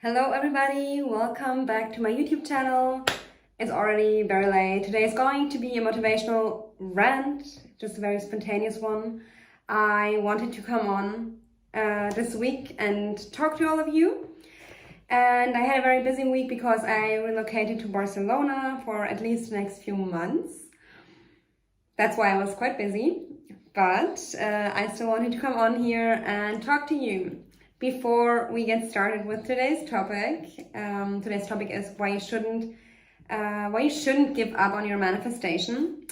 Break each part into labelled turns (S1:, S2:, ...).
S1: Hello everybody, welcome back to my YouTube channel. It's already very late. Today is going to be a motivational rant, just a very spontaneous one. I wanted to come on this week and talk to all of you. And I had a very busy week because I relocated to Barcelona for at least the next few months. That's why I was quite busy, but I still wanted to come on here and talk to you. Before we get started with today's topic is why you shouldn't give up on your manifestation.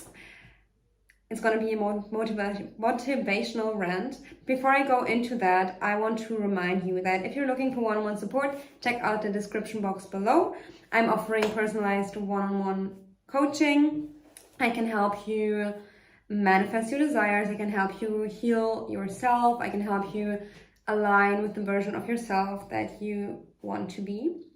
S1: It's going to be a motivational rant. Before I go into that, I want to remind you that if you're looking for one-on-one support, check out the description box below. I'm offering personalized one-on-one coaching. I can help you manifest your desires. I can help you heal yourself. I can help you align with the version of yourself that you want to be.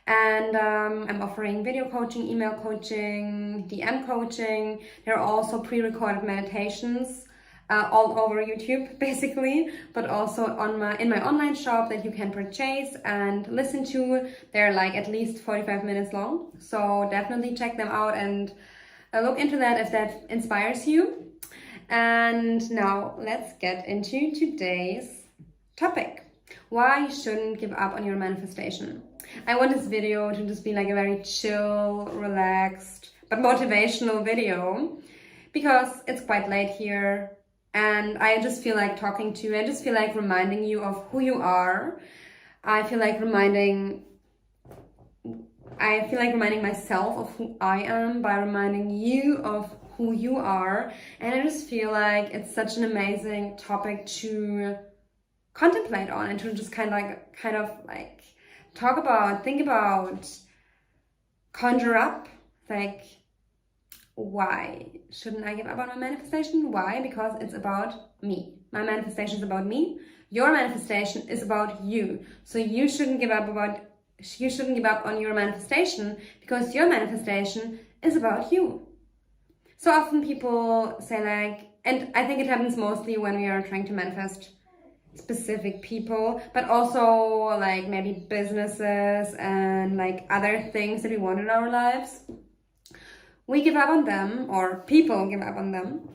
S1: And I'm offering video coaching, email coaching, DM coaching. There are also pre-recorded meditations all over YouTube, basically, but also in my online shop that you can purchase and listen to. They're like at least 45 minutes long. So definitely check them out and look into that if that inspires you. And now let's get into today's topic. Why you shouldn't give up on your manifestation. I want this video to just be like a very chill, relaxed, but motivational video because it's quite late here and I just feel like talking to you. I just feel like reminding you of who you are. I feel like reminding myself of who I am by reminding you of who you are. And I just feel like it's such an amazing topic to contemplate on and to just kind of talk about, think about, conjure up, like, why shouldn't I give up on my manifestation? Why? Because it's about me. My manifestation is about me. Your manifestation is about you. So you shouldn't give up on your manifestation because your manifestation is about you. So often people say and I think it happens mostly when we are trying to manifest specific people, but also like maybe businesses and like other things that we want in our lives. We give up on them, or people give up on them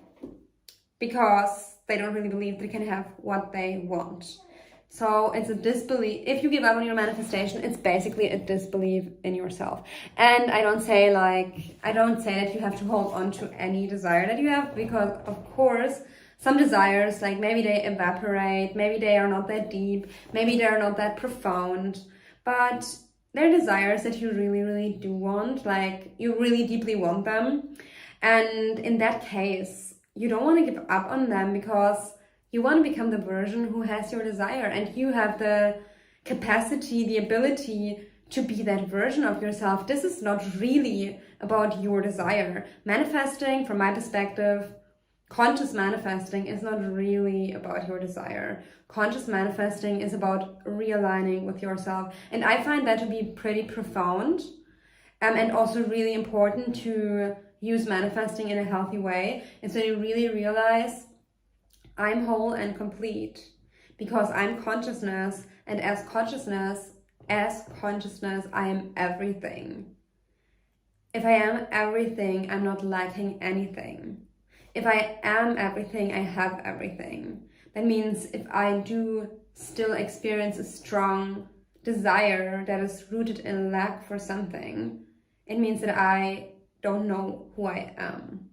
S1: because they don't really believe they can have what they want. So it's a disbelief. If you give up on your manifestation, it's basically a disbelief in yourself. And I don't say that you have to hold on to any desire that you have, because of course some desires, like maybe they evaporate, maybe they are not that deep, maybe they are not that profound, but they're desires that you really, really do want, like you really deeply want them. And in that case, you don't want to give up on them because you want to become the version who has your desire, and you have the capacity, the ability to be that version of yourself. This is not really about your desire. Manifesting, from my perspective, conscious manifesting is not really about your desire. Conscious manifesting is about realigning with yourself. And I find that to be pretty profound and also really important to use manifesting in a healthy way. And so you really realize I'm whole and complete because I'm consciousness, and as consciousness, I am everything. If I am everything, I'm not lacking anything. If I am everything, I have everything. That means if I do still experience a strong desire that is rooted in lack for something, it means that I don't know who I am.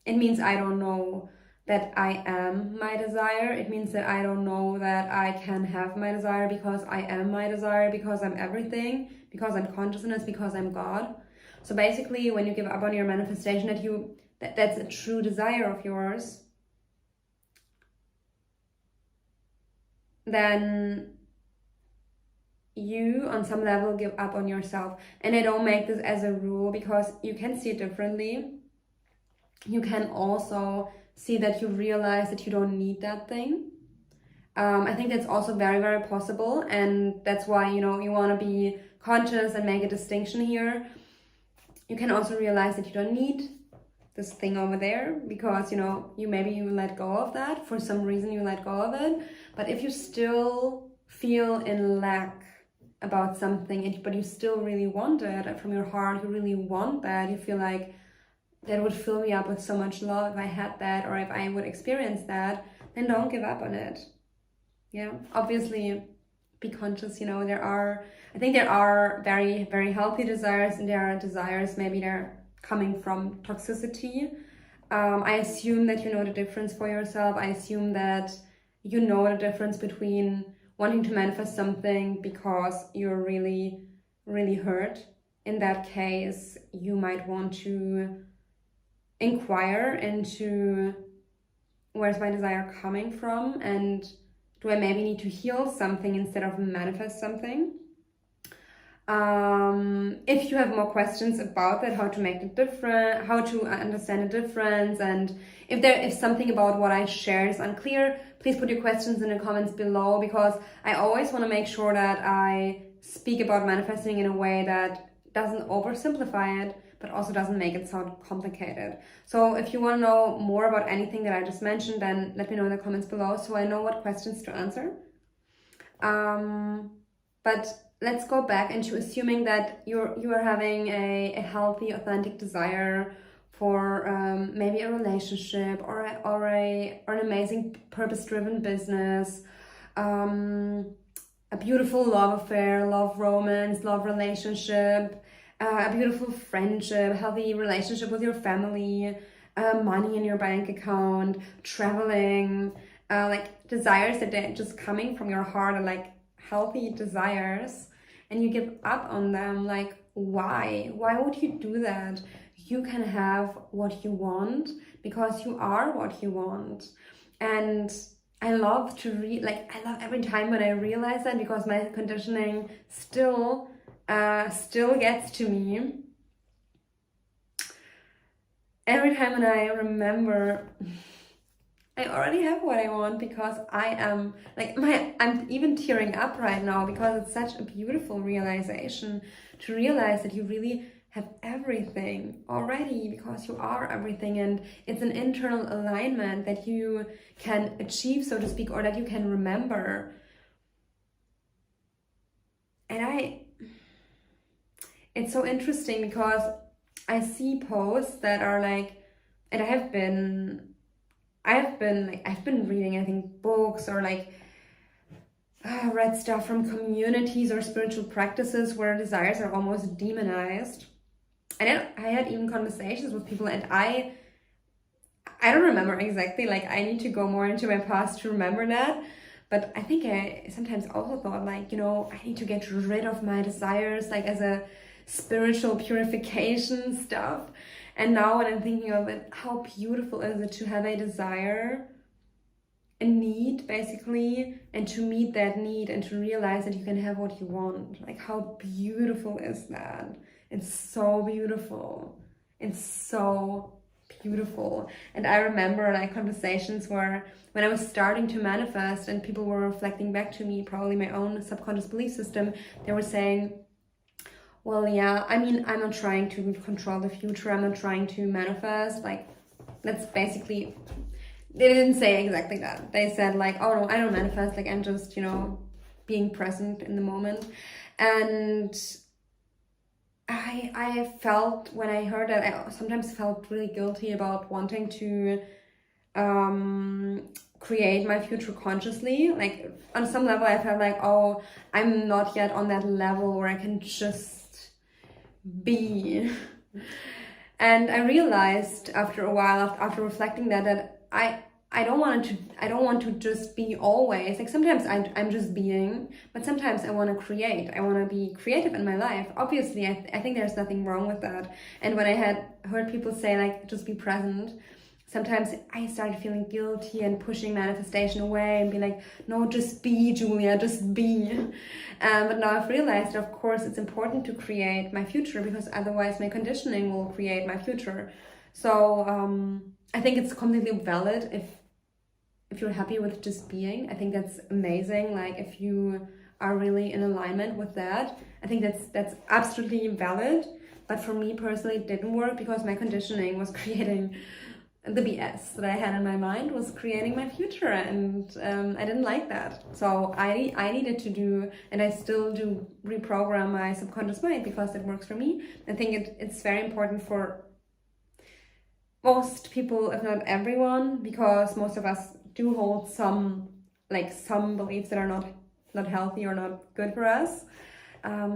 S1: It means I don't know that I am my desire. It means that I don't know that I can have my desire because I am my desire, because I'm everything, because I'm consciousness, because I'm God. So basically, when you give up on your manifestation, that's a true desire of yours, then you on some level give up on yourself. And I don't make this as a rule because you can see it differently. You can also see that you realize that you don't need that thing. I think that's also very, very possible, and that's why you want to be conscious and make a distinction here. You can also realize that you don't need this thing over there because you let go of that. For some reason you let go of it. But if you still feel in lack about something, but you still really want it from your heart, you really want that, you feel like that would fill me up with so much love if I had that, or if I would experience that, then don't give up on it. Yeah, obviously be conscious, I think there are very, very healthy desires, and there are desires, maybe they're coming from toxicity. I assume that you know the difference for yourself. I assume that you know the difference between wanting to manifest something because you're really, really hurt. In that case, you might want to inquire into, where's my desire coming from, and do I maybe need to heal something instead of manifest something? If you have more questions about that, how to make it different, how to understand the difference, and if something about what I shared is unclear, please put your questions in the comments below, because I always want to make sure that I speak about manifesting in a way that doesn't oversimplify it, but also doesn't make it sound complicated. So if you want to know more about anything that I just mentioned, then let me know in the comments below so I know what questions to answer. But let's go back into assuming that you are having a healthy, authentic desire for maybe a relationship or an amazing purpose-driven business, a beautiful love affair, love romance, love relationship, a beautiful friendship, healthy relationship with your family, money in your bank account, traveling, like desires that are just coming from your heart are like healthy desires, and you give up on them. Like, why would you do that? You can have what you want because you are what you want. And I love to I love every time when I realize that, because my conditioning still gets to me. Every time when I remember I already have what I want, because I am I'm even tearing up right now, because it's such a beautiful realization to realize that you really have everything already, because you are everything, and it's an internal alignment that you can achieve, so to speak, or that you can remember. And it's so interesting, because I see posts that are like, and I've been reading, I think, books, or read stuff from communities or spiritual practices where desires are almost demonized. And I had even conversations with people, and I don't remember exactly, I need to go more into my past to remember that. But I think I sometimes also thought, I need to get rid of my desires, as a spiritual purification stuff. And now when I'm thinking of it, how beautiful is it to have a desire, a need basically, and to meet that need, and to realize that you can have what you want. How beautiful is that? It's so beautiful. It's so beautiful. And I remember conversations where when I was starting to manifest and people were reflecting back to me, probably my own subconscious belief system, they were saying, well, yeah, I'm not trying to control the future. I'm not trying to manifest. That's basically, they didn't say exactly that. They said oh no, I don't manifest. I'm just, being present in the moment. And I felt, when I heard that, I sometimes felt really guilty about wanting to create my future consciously. On some level, I felt oh, I'm not yet on that level where I can just be. And I realized after a while, after reflecting that I don't want to just be always. Sometimes I'm just being, but sometimes I want to create. I want to be creative in my life. Obviously, I think there's nothing wrong with that. And when I had heard people say just be present, sometimes I started feeling guilty and pushing manifestation away and be no, just be, Julia, just be. But now I've realized, of course, it's important to create my future, because otherwise my conditioning will create my future. So I think it's completely valid if you're happy with just being. I think that's amazing. If you are really in alignment with that, I think that's absolutely valid. But for me personally, it didn't work, because my conditioning was creating the BS that I had in my mind was creating my future, and I didn't like that. So I needed to do, and I still do, reprogram my subconscious mind because it works for me. I think it's very important for most people, if not everyone, because most of us do hold some beliefs that are not healthy or not good for us.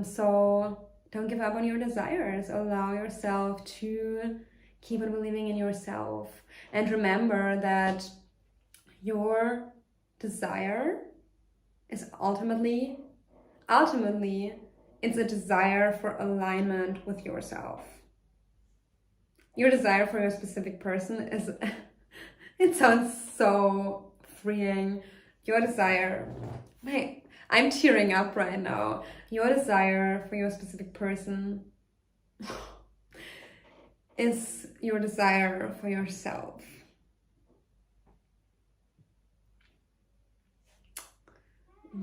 S1: So don't give up on your desires. Allow yourself to keep on believing in yourself. And remember that your desire is ultimately, it's a desire for alignment with yourself. Your desire for your specific person is, it sounds so freeing. Your desire, I'm tearing up right now. Your desire for your specific person is your desire for yourself.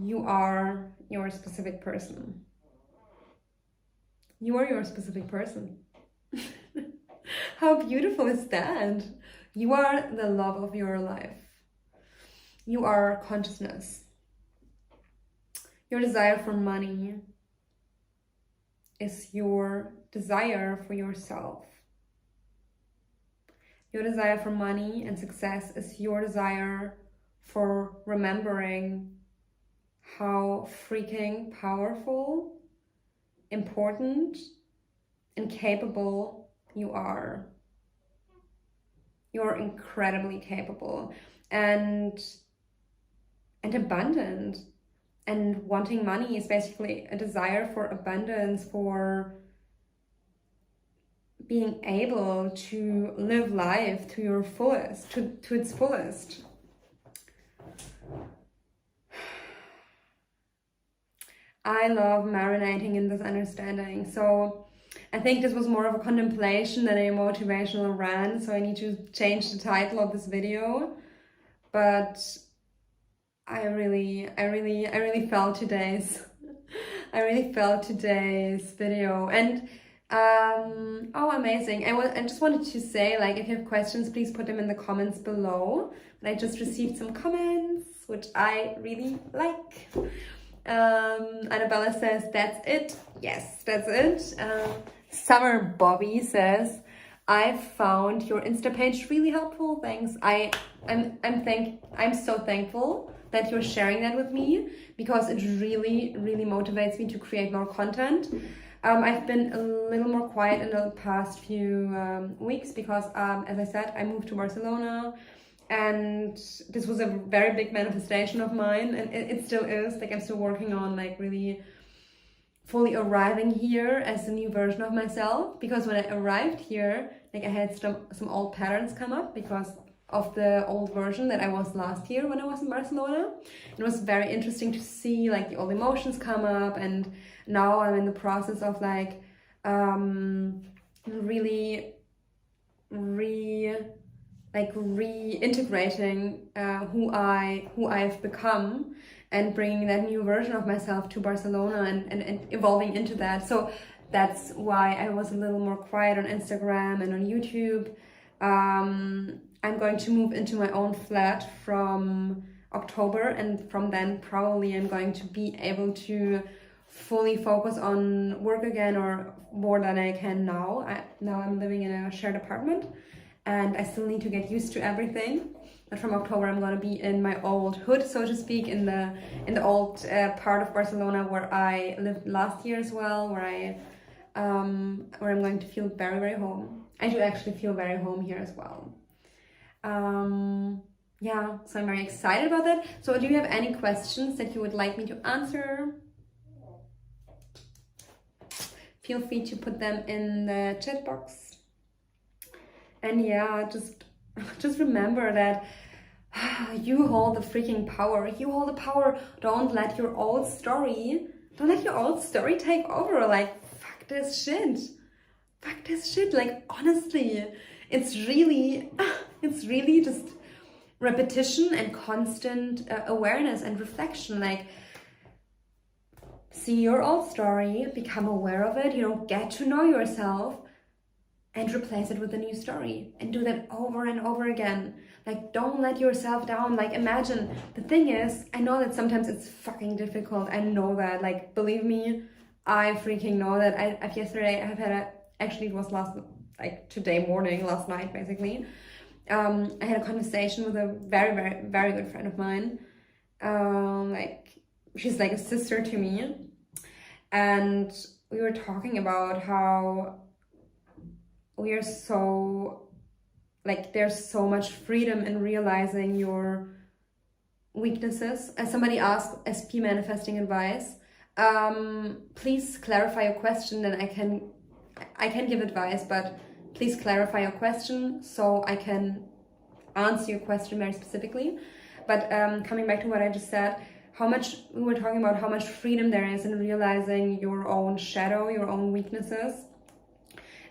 S1: You are your specific person. You are your specific person. How beautiful is that? You are the love of your life. You are consciousness. Your desire for money is your desire for yourself. Your desire for money and success is your desire for remembering how freaking powerful, important, and capable you are. You're incredibly capable and abundant. And wanting money is basically a desire for abundance, for being able to live life to your fullest, to its fullest. I love marinating in this understanding. So I think this was more of a contemplation than a motivational rant, so I need to change the title of this video. But I really felt today's video, and oh, amazing. I just wanted to say, like, if you have questions, please put them in the comments below. And I just received some comments, which I really like. Annabella says, that's it. Yes, that's it. Summer Bobby says, I found your Insta page really helpful. Thanks. I'm so thankful that you're sharing that with me, because it really motivates me to create more content. I've been a little more quiet in the past few weeks because, as I said, I moved to Barcelona, and this was a very big manifestation of mine, and it still is. Like, I'm still working on, like, really fully arriving here as a new version of myself, because when I arrived here, like, I had some old patterns come up because of the old version that I was last year when I was in Barcelona. It was very interesting to see, like, the old emotions come up, and now I'm in the process of, like, really reintegrating who I've become, and bringing that new version of myself to Barcelona and evolving into that. So that's why I was a little more quiet on Instagram and on YouTube. I'm going to move into my own flat from October, and from then probably I'm going to be able to fully focus on work again, or more than I can now. Now I'm living in a shared apartment, and I still need to get used to everything. But from October I'm going to be in my old hood, so to speak, in the old part of Barcelona where I lived last year as well, where I'm going to feel very home. I do actually feel very home here as well. Yeah, so I'm very excited about that. So do you have any questions that you would like me to answer? Feel free to put them in the chat box. And yeah, just remember that you hold the freaking power. You hold the power. Don't let your old story take over. Like, fuck this shit. Like, honestly, it's really just repetition and constant awareness and reflection. Like, see your old story, become aware of it, get to know yourself, and replace it with a new story, and do that over and over again. Like, don't let yourself down. Like, imagine, the thing is, I know that sometimes it's fucking difficult. I know that, like, believe me, I freaking know that. I've had a, actually it was today morning, last night basically. I had a conversation with a very, very, very good friend of mine. She's like a sister to me. And we were talking about how we are so, like, there's so much freedom in realizing your weaknesses. As somebody asked SP manifesting advice, please clarify your question, then I can give advice, but please clarify your question so I can answer your question very specifically. But coming back to what I just said, we were talking about how much freedom there is in realizing your own shadow, your own weaknesses.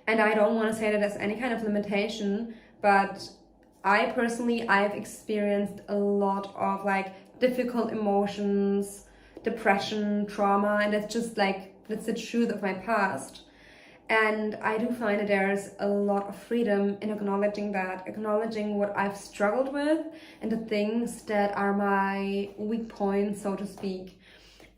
S1: And I don't want to say that as any kind of limitation, but I've experienced a lot of like difficult emotions, depression, trauma, and that's the truth of my past. And I do find that there's a lot of freedom in acknowledging what I've struggled with and the things that are my weak points, so to speak.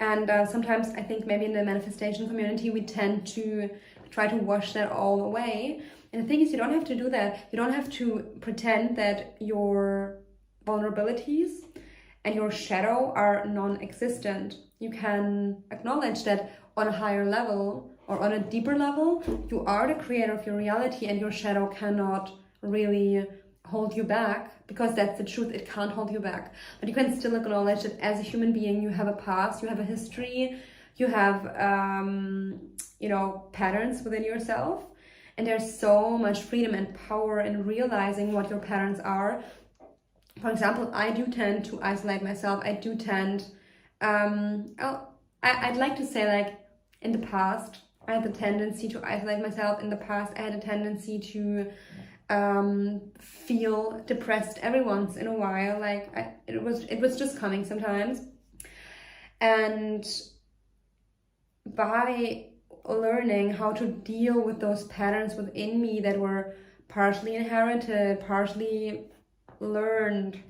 S1: And sometimes I think maybe in the manifestation community, we tend to try to wash that all away. And the thing is, you don't have to do that. You don't have to pretend that your vulnerabilities and your shadow are non-existent. You can acknowledge that on a higher level or on a deeper level, you are the creator of your reality, and your shadow cannot really hold you back, because that's the truth. It can't hold you back. But you can still acknowledge that as a human being, you have a past, you have a history, you have patterns within yourself, and there's so much freedom and power in realizing what your patterns are. For example, I do tend to isolate myself. I do tend I'd like to say, like, in the past I had the tendency to isolate myself. In the past I had a tendency to feel depressed every once in a while. Like, it was just coming sometimes. And by learning how to deal with those patterns within me that were partially inherited, partially learned,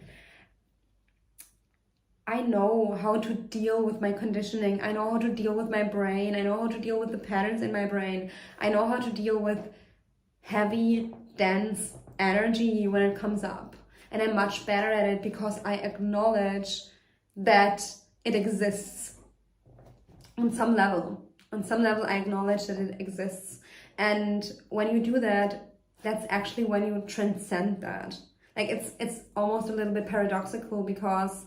S1: I know how to deal with my conditioning. I know how to deal with my brain. I know how to deal with the patterns in my brain. I know how to deal with heavy, dense energy when it comes up. And I'm much better at it because I acknowledge that it exists on some level. On some level, I acknowledge that it exists. And when you do that, that's actually when you transcend that. Like, it's almost a little bit paradoxical, because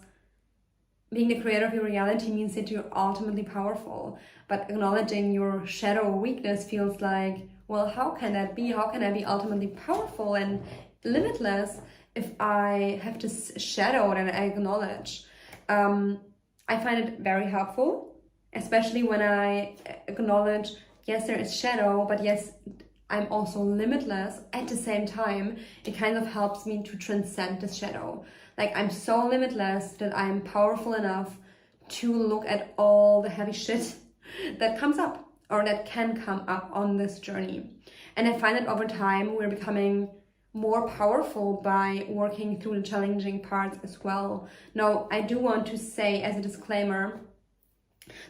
S1: being the creator of your reality means that you're ultimately powerful. But acknowledging your shadow or weakness feels like, well, how can that be? How can I be ultimately powerful and limitless if I have this shadow that I acknowledge? I find it very helpful, especially when I acknowledge, yes, there is shadow, but yes, I'm also limitless at the same time. It kind of helps me to transcend this shadow. Like, I'm so limitless that I'm powerful enough to look at all the heavy shit that comes up, or that can come up on this journey. And I find that over time we're becoming more powerful by working through the challenging parts as well. Now, I do want to say as a disclaimer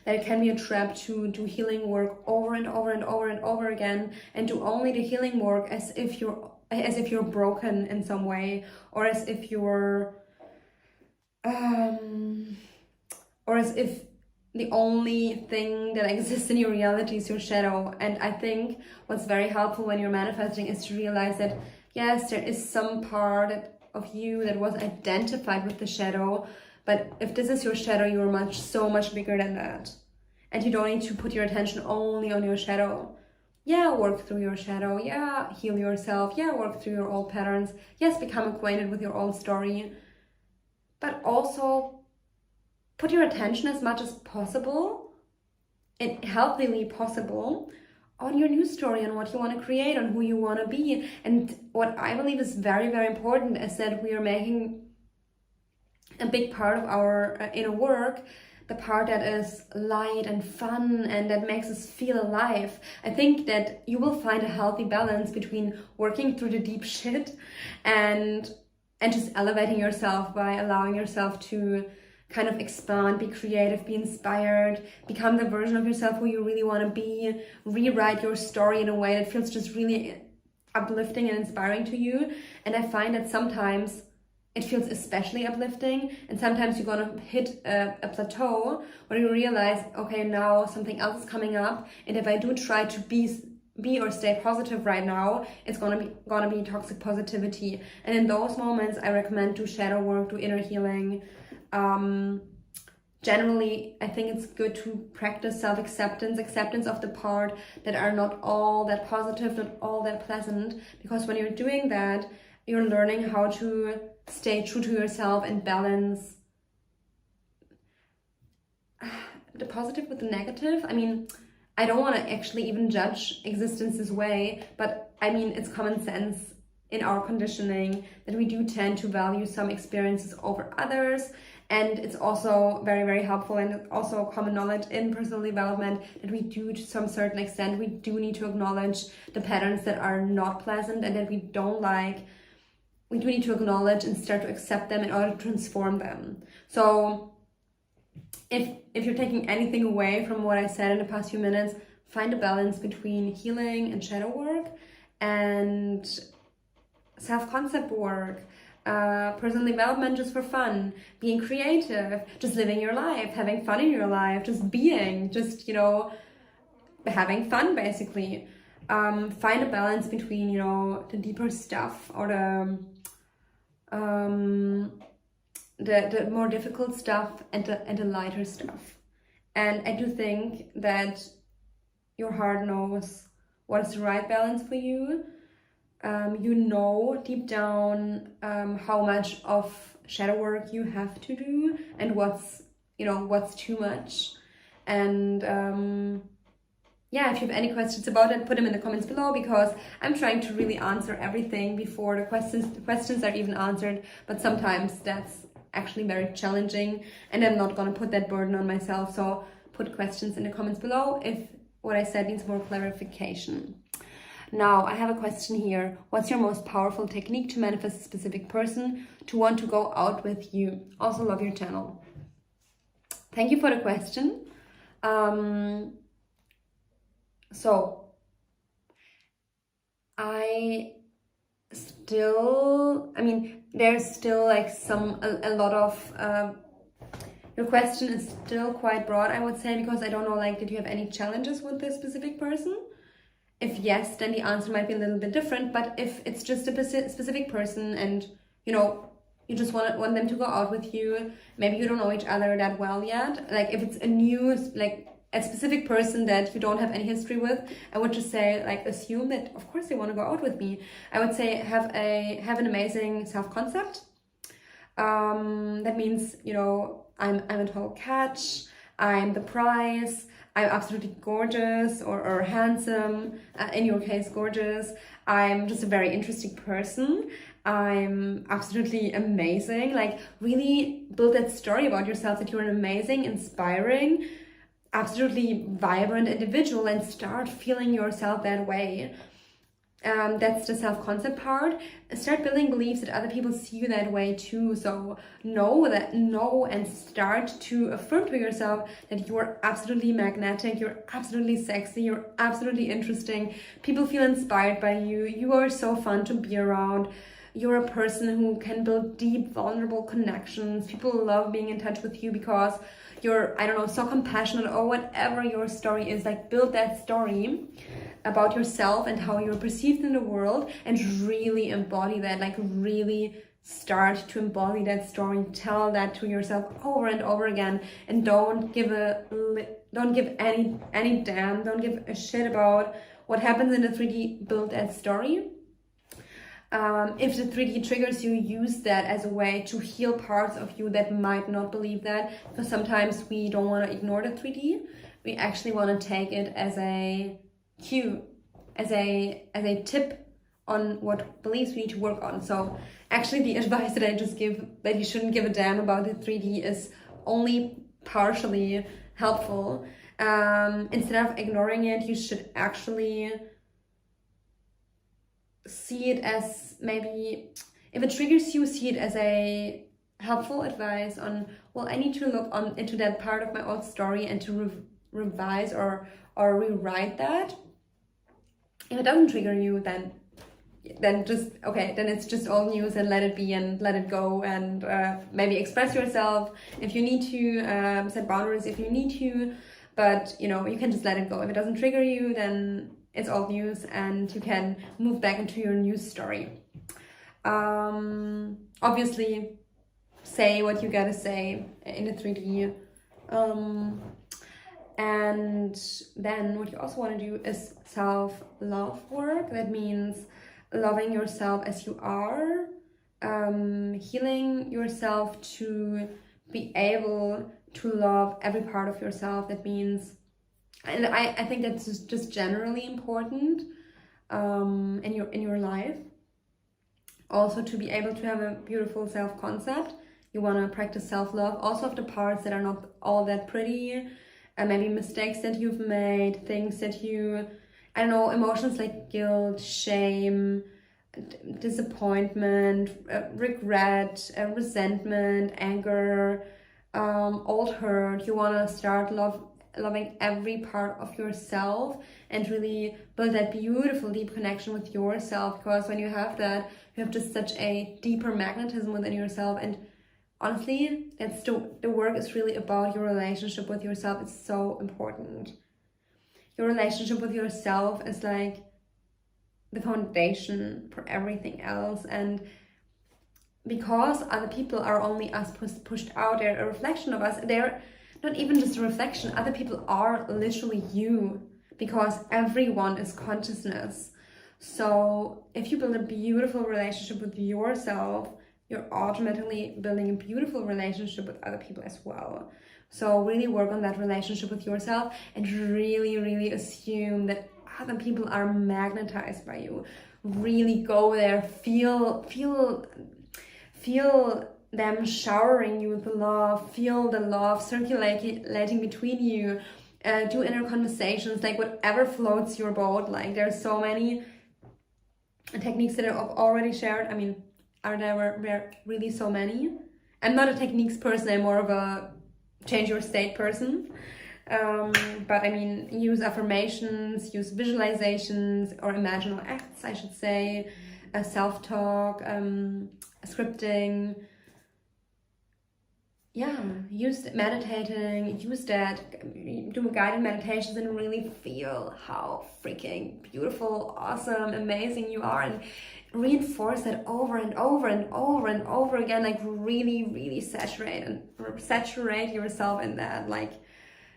S1: that it can be a trap to do healing work over and over and over and over again, and do only the healing work as if you're broken in some way, or as if you're or as if the only thing that exists in your reality is your shadow. And I think what's very helpful when you're manifesting is to realize that, yes, there is some part of you that was identified with the shadow, but if this is your shadow, you're so much bigger than that. And you don't need to put your attention only on your shadow. Yeah, work through your shadow. Yeah, heal yourself. Yeah, work through your old patterns. Yes, become acquainted with your own story. But also put your attention as much as possible, and healthily possible, on your new story, on what you want to create, on who you want to be. And what I believe is very, very important is that we are making a big part of our inner work the part that is light and fun and that makes us feel alive. I think that you will find a healthy balance between working through the deep shit and just elevating yourself by allowing yourself to kind of expand, be creative, be inspired, become the version of yourself who you really want to be, rewrite your story in a way that feels just really uplifting and inspiring to you. And I find that sometimes it feels especially uplifting, and sometimes you're gonna hit a plateau where you realize, okay, now something else is coming up, and if I do try to be or stay positive right now, it's gonna be toxic positivity. And in those moments, I recommend do shadow work, do inner healing. Generally, I think it's good to practice self-acceptance, acceptance of the part that are not all that positive, not all that pleasant, because when you're doing that, you're learning how to stay true to yourself and balance the positive with the negative. I mean, I don't want to actually even judge existence this way, but I mean, it's common sense in our conditioning that we do tend to value some experiences over others. And it's also very, very helpful, and also common knowledge in personal development that we do, to some certain extent, we do need to acknowledge the patterns that are not pleasant and that we don't like. We do need to acknowledge and start to accept them in order to transform them. So if you're taking anything away from what I said in the past few minutes, find a balance between healing and shadow work and self-concept work, personal development just for fun, being creative, just living your life, having fun in your life, just being, just, having fun basically. Find a balance between, the deeper stuff or the more difficult stuff and the lighter stuff. And I do think that your heart knows what is the right balance for you. You know deep down how much of shadow work you have to do and what's too much. And yeah, if you have any questions about it, put them in the comments below, because I'm trying to really answer everything before the questions are even answered. But sometimes that's actually very challenging, and I'm not going to put that burden on myself. So put questions in the comments below if what I said needs more clarification. Now, I have a question here. What's your most powerful technique to manifest a specific person to want to go out with you? Also love your channel. Thank you for the question. So there's still like a lot of, your question is still quite broad, I would say, because I don't know, like, did you have any challenges with this specific person? If yes, then the answer might be a little bit different. But if it's just a specific person and, you just want them to go out with you, maybe you don't know each other that well yet. Like, if it's a specific person that you don't have any history with, I would just say, like, assume that of course they want to go out with me. I would say have an amazing self-concept. That means, I'm a total catch, I'm the prize, I'm absolutely gorgeous or handsome, in your case gorgeous, I'm just a very interesting person, I'm absolutely amazing. Like, really build that story about yourself that you're an amazing, inspiring, absolutely vibrant individual, and start feeling yourself that way. That's the self-concept part. Start building beliefs that other people see you that way too. So know and start to affirm to yourself that you're absolutely magnetic, you're absolutely sexy, you're absolutely interesting. People feel inspired by you. You are so fun to be around. You're a person who can build deep, vulnerable connections. People love being in touch with you because you're, so compassionate, or whatever your story is. Like, build that story about yourself and how you're perceived in the world, and really embody that. Like, really start to embody that story. Tell that to yourself over and over again, and don't give any damn, don't give a shit about what happens in the 3D. Build that story. If the 3D triggers you, use that as a way to heal parts of you that might not believe that, because sometimes we don't want to ignore the 3D. We actually want to take it as a cue, as a tip on what beliefs we need to work on. So actually the advice that I just give, that you shouldn't give a damn about the 3D, is only partially helpful. Instead of ignoring it, you should actually see it as, maybe if it triggers you, see it as a helpful advice on, well, I need to look into that part of my old story and to revise or rewrite that. If it doesn't trigger you, then just okay, then it's just old news, and let it be and let it go, and maybe express yourself if you need to, set boundaries if you need to, but you know, you can just let it go. If it doesn't trigger you, then it's old news and you can move back into your news story. Obviously say what you gotta say in the 3D. And then what you also want to do is self-love work. That means loving yourself as you are, healing yourself to be able to love every part of yourself. That means, and I think that's just generally important in your life. Also, to be able to have a beautiful self-concept, you want to practice self-love also of the parts that are not all that pretty, and maybe mistakes that you've made, things that you, I don't know, emotions like guilt, shame, disappointment, regret, resentment, anger, old hurt. You want to start loving every part of yourself and really build that beautiful deep connection with yourself, because when you have that, you have just such a deeper magnetism within yourself. And honestly, that's the work is really about your relationship with yourself. It's so important. Your relationship with yourself is like the foundation for everything else. And because other people are only us pushed out, they're a reflection of us. They're not even just a reflection. Other people are literally you, because everyone is consciousness. So if you build a beautiful relationship with yourself, you're automatically building a beautiful relationship with other people as well. So really work on that relationship with yourself, and really, really assume that other people are magnetized by you. Really go there, feel them showering you with love, feel the love circulating between you, do inner conversations, like whatever floats your boat. Like there's so many techniques that I've already shared. I mean, are there really so many? I'm not a techniques person, I'm more of a change your state person. But I mean, use affirmations, use visualizations, or imaginal acts, I should say, self-talk, scripting. Yeah, use meditating, use that, do guided meditations and really feel how freaking beautiful, awesome, amazing you are, and reinforce that over and over and over and over again. Like really, really saturate yourself in that. Like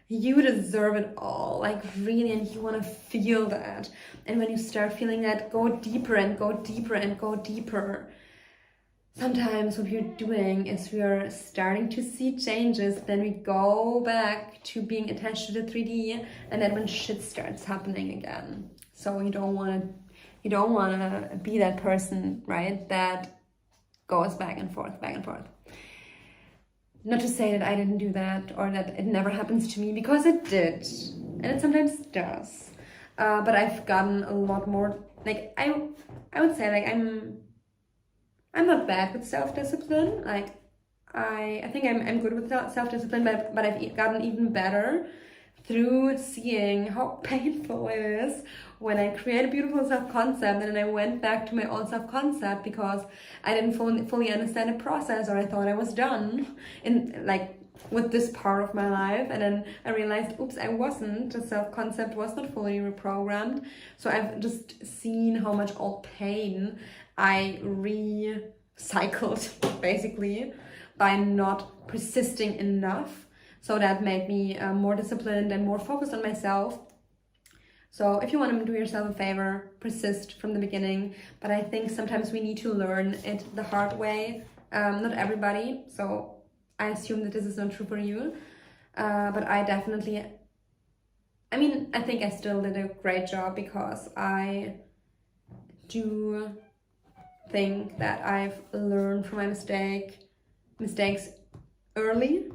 S1: you deserve it all, like really, and you want to feel that. And when you start feeling that, go deeper and go deeper and go deeper. Sometimes what we're doing is we're starting to see changes, then we go back to being attached to the 3D, and then when shit starts happening again. So you don't want to be that person, right, that goes back and forth. Not to say that I didn't do that or that it never happens to me, because it did, and it sometimes does. But I've gotten a lot more, like I would say, like I'm not bad with self-discipline. Like I think I'm good with self-discipline, but I've gotten even better through seeing how painful it is when I create a beautiful self-concept and then I went back to my old self-concept because I didn't fully understand the process, or I thought I was done in like with this part of my life, and then I realized, oops, I wasn't. The self-concept was not fully reprogrammed. So I've just seen how much old pain I recycled basically by not persisting enough. So that made me more disciplined and more focused on myself. So if you want to do yourself a favor, persist from the beginning. But I think sometimes we need to learn it the hard way. Not everybody. So I assume that this is not true for you. But I definitely, I mean, I think I still did a great job, because I do think that I've learned from my mistakes early,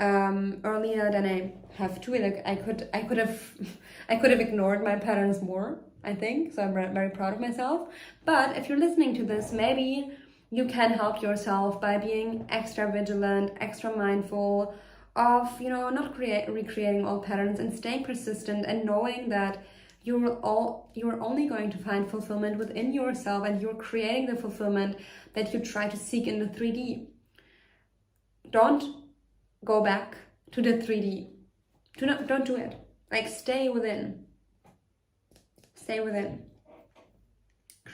S1: earlier than I have to. Like I could have ignored my patterns more, I think. So I'm very proud of myself. But if you're listening to this, maybe you can help yourself by being extra vigilant, extra mindful of, you know, not recreating old patterns, and staying persistent, and knowing that you're only going to find fulfillment within yourself, and you're creating the fulfillment that you try to seek in the 3D. Don't go back to the 3D. Don't do it. Like, stay within. Stay within.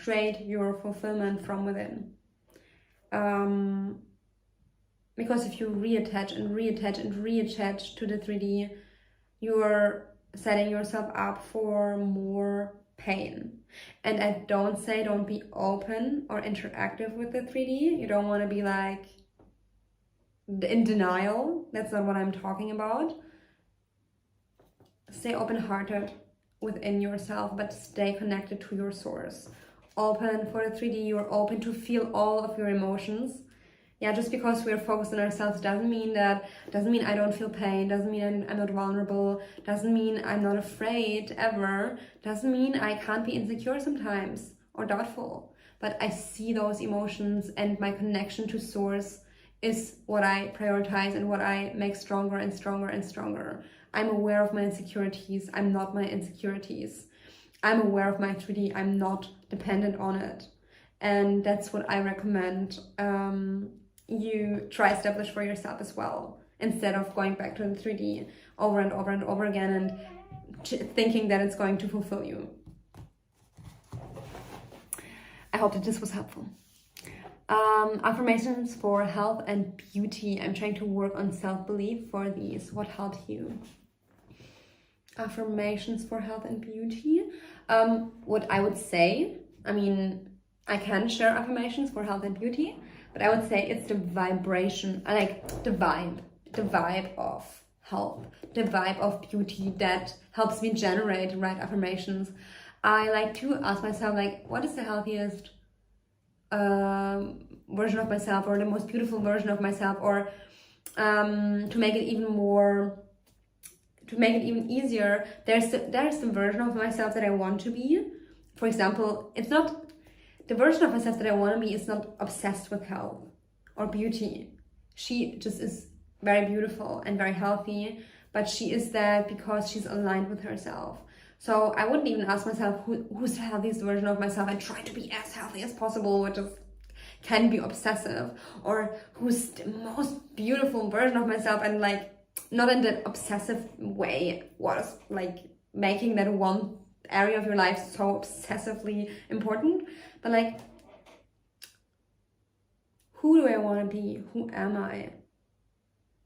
S1: Create your fulfillment from within. Because if you reattach to the 3D, you're setting yourself up for more pain. And I don't say don't be open or interactive with the 3D. You don't want to be like in denial. That's not what I'm talking about. Stay open-hearted within yourself, but stay connected to your source. Open for the 3D. You're open to feel all of your emotions. Yeah, just because we're focused on ourselves doesn't mean I don't feel pain, doesn't mean I'm not vulnerable, doesn't mean I'm not afraid ever, doesn't mean I can't be insecure sometimes or doubtful. But I see those emotions, and my connection to source is what I prioritize and what I make stronger and stronger and stronger. I'm aware of my insecurities. I'm not my insecurities. I'm aware of my 3D. I'm not dependent on it. And that's what I recommend you try establish for yourself as well, instead of going back to the 3D over and over and over again and thinking that it's going to fulfill you. I hope that this was helpful. Affirmations for health and beauty. I'm trying to work on self-belief for these. What helped you? Affirmations for health and beauty. What I would say, I mean, I can share affirmations for health and beauty, but I would say it's the vibration, like the vibe of health, the vibe of beauty that helps me generate the right affirmations. I like to ask myself, like, what is the healthiest version of myself, or the most beautiful version of myself, or to make it even easier, there's the version of myself that I want to be. For example, it's not the version of myself that I want to be is not obsessed with health or beauty. She just is very beautiful and very healthy, but she is that because she's aligned with herself. So I wouldn't even ask myself who's the healthiest version of myself and try to be as healthy as possible, which can be obsessive, or who's the most beautiful version of myself, and like not in that obsessive way, what is like making that one area of your life so obsessively important, but like, who do I want to be? Who am I?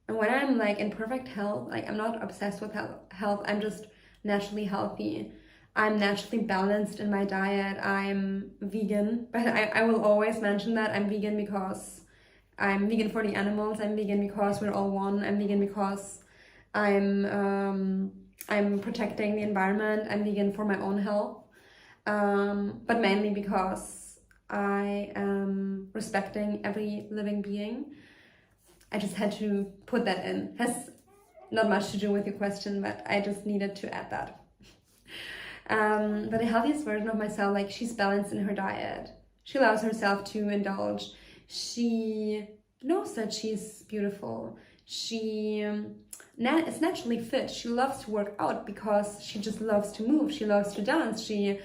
S1: And when I'm like in perfect health, like I'm not obsessed with health, I'm just naturally healthy. I'm naturally balanced in my diet. I'm vegan, but I will always mention that I'm vegan because I'm vegan for the animals. I'm vegan because we're all one. I'm vegan because I'm protecting the environment. I'm vegan for my own health, but mainly because I am respecting every living being. I just had to put that in. Has not much to do with your question, but I just needed to add that. But the healthiest version of myself, like, she's balanced in her diet. She allows herself to indulge. She knows that she's beautiful. She is naturally fit. She loves to work out because she just loves to move. She loves to dance. She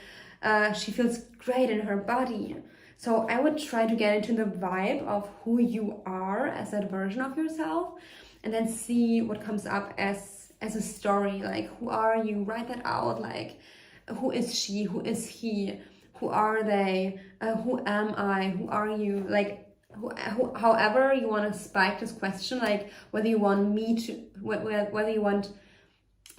S1: feels great in her body. So I would try to get into the vibe of who you are as that version of yourself, and then see what comes up as a story. Like, who are you? Write that out. Like, who is she? Who is he? Who are they? Who am I? Who are you? Like, however you want to spike this question, like whether you want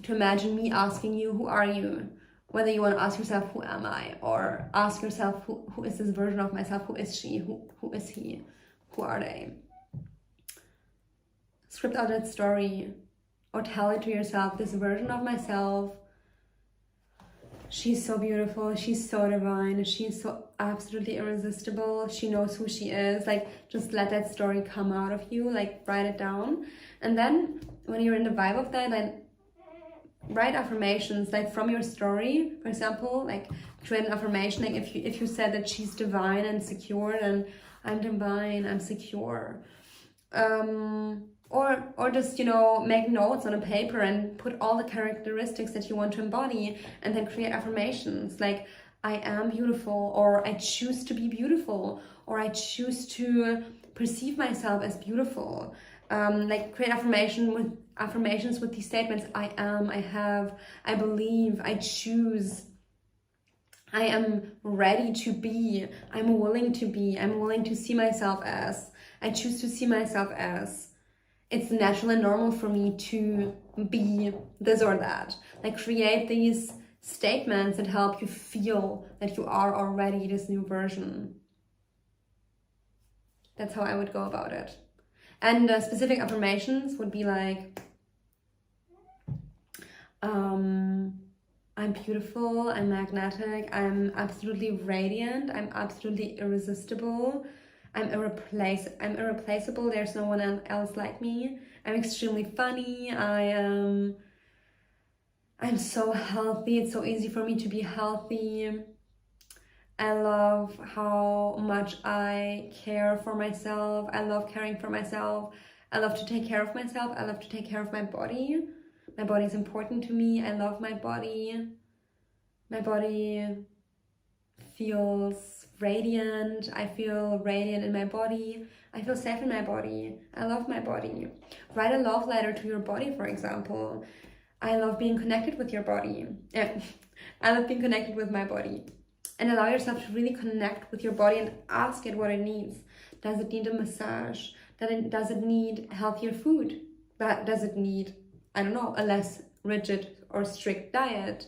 S1: to imagine me asking you, who are you? Whether you want to ask yourself, who am I? Or ask yourself, who is this version of myself? Who is she? Who is he? Who are they? Script out that story, or tell it to yourself, this version of myself, she's so beautiful, she's so divine, she's so absolutely irresistible, she knows who she is. Like, just let that story come out of you, like, write it down. And then when you're in the vibe of that, then write affirmations like from your story, for example, like create an affirmation. Like if you said that she's divine and secure, then I'm divine, I'm secure. Or just, you know, make notes on a paper and put all the characteristics that you want to embody, and then create affirmations like I am beautiful, or I choose to be beautiful, or I choose to perceive myself as beautiful. Like create affirmations with these statements: I am, I have, I believe, I choose, I am ready to be, I'm willing to be, I'm willing to see myself as, I choose to see myself as. It's natural and normal for me to be this or that. Like create these statements that help you feel that you are already this new version. That's how I would go about it. And specific affirmations would be like, I'm beautiful, I'm magnetic, I'm absolutely radiant, I'm absolutely irresistible, I'm irreplaceable, there's no one else like me, I'm extremely funny, I'm so healthy, it's so easy for me to be healthy, I love how much I care for myself, I love caring for myself, I love to take care of myself, I love to take care of my body. My body is important to me. I love my body. My body feels radiant. I feel radiant in my body. I feel safe in my body. I love my body. Write a love letter to your body, for example. I love being connected with your body. I love being connected with my body. And allow yourself to really connect with your body and ask it what it needs. Does it need a massage? Does it need healthier food? Does it need, I don't know, a less rigid or strict diet?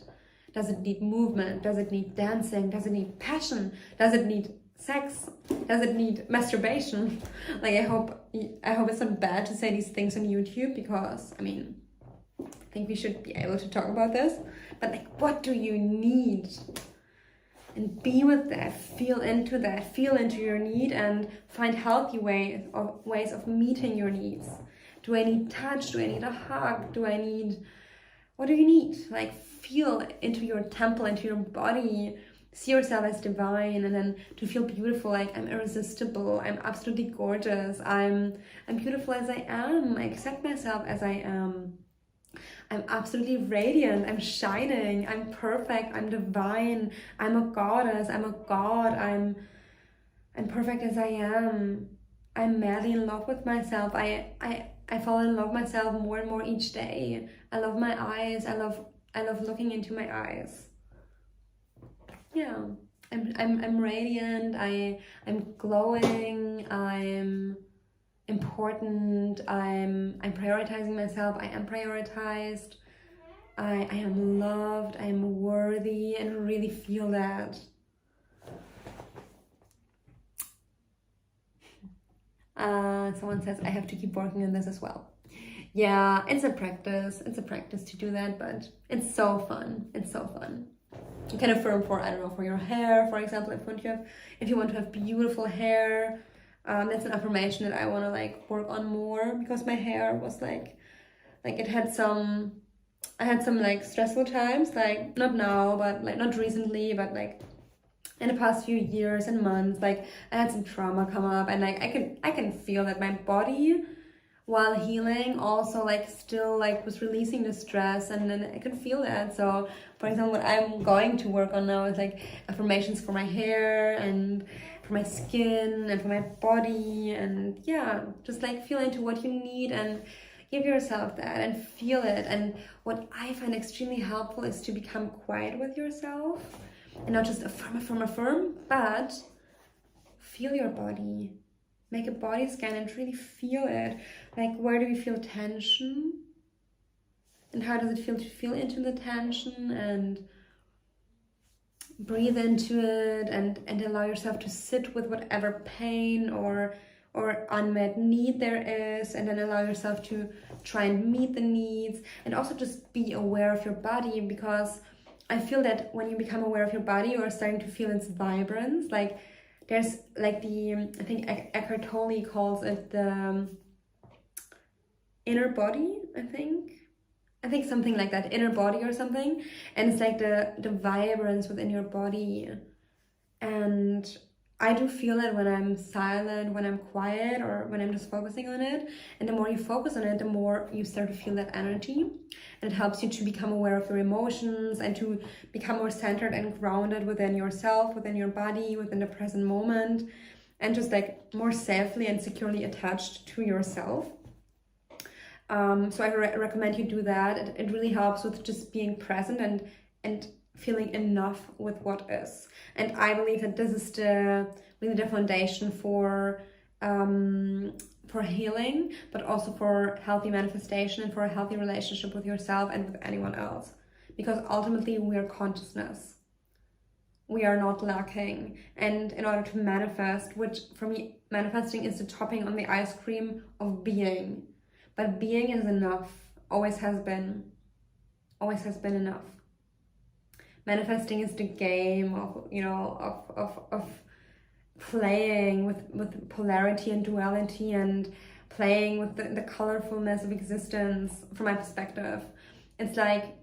S1: Does it need movement? Does it need dancing? Does it need passion? Does it need sex? Does it need masturbation? Like, I hope it's not bad to say these things on YouTube, because, I mean, I think we should be able to talk about this. But like, what do you need? And be with that, feel into your need, and find healthy ways of meeting your needs. Do I need touch? Do I need a hug? What do you need? Like, feel into your temple, into your body. See yourself as divine, and then to feel beautiful, like I'm irresistible, I'm absolutely gorgeous, I'm beautiful as I am, I accept myself as I am. I'm absolutely radiant, I'm shining, I'm perfect, I'm divine, I'm a goddess, I'm a god, I'm perfect as I am. I'm madly in love with myself. I fall in love with myself more and more each day. I love my eyes. I love looking into my eyes. Yeah, I'm radiant. I'm glowing. I'm important. I'm prioritizing myself. I am prioritized. I am loved. I am worthy, and really feel that. Someone says I have to keep working on this as well. Yeah, it's a practice to do that, but it's so fun. You can affirm for, I don't know, for your hair, for example, if you want to have beautiful hair. That's an affirmation that I want to like work on more, because my hair was like I had some like stressful times, like not now, but like not recently, but like in the past few years and months, like I had some trauma come up, and like I can feel that my body, while healing, also like still like was releasing the stress, and then I could feel that. So for example, what I'm going to work on now is like affirmations for my hair and for my skin and for my body, and yeah, just like feel into what you need and give yourself that and feel it. And what I find extremely helpful is to become quiet with yourself and not just affirm, but feel your body. Make a body scan and really feel it. Like, where do you feel tension? And how does it feel to feel into the tension, and breathe into it, and allow yourself to sit with whatever pain or unmet need there is, and then allow yourself to try and meet the needs, and also just be aware of your body, because I feel that when you become aware of your body, you are starting to feel its vibrance. Like, there's like I think Eckhart Tolle calls it inner body, I think something like that, inner body or something. And it's like the vibrance within your body. And I do feel it when I'm silent, when I'm quiet, or when I'm just focusing on it. And the more you focus on it, the more you start to feel that energy. And it helps you to become aware of your emotions and to become more centered and grounded within yourself, within your body, within the present moment, and just like more safely and securely attached to yourself. So I recommend you do that. It really helps with just being present and feeling enough with what is. And I believe that this is really the foundation for healing, but also for healthy manifestation and for a healthy relationship with yourself and with anyone else. Because ultimately we are consciousness. We are not lacking. And in order to manifest, which for me, manifesting is the topping on the ice cream of being. But being is enough, always has been enough. Manifesting is the game of, of playing with polarity and duality and playing with the colorfulness of existence. From my perspective, it's like,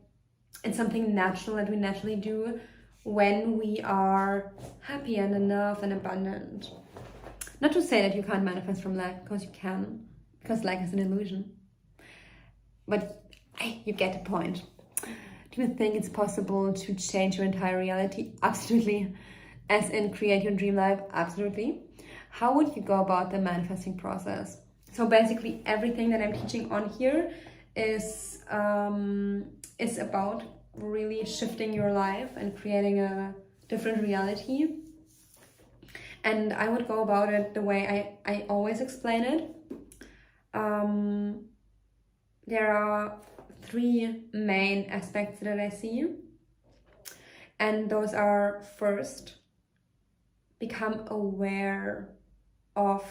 S1: it's something natural that we naturally do when we are happy and enough and abundant. Not to say that you can't manifest from lack, because you can, because lack is an illusion. But you get the point. Do you think it's possible to change your entire reality? Absolutely. As in create your dream life? Absolutely. How would you go about the manifesting process? So basically everything that I'm teaching on here is about really shifting your life and creating a different reality. And I would go about it the way I always explain it. There are 3 main aspects that I see. And those are, first, become aware of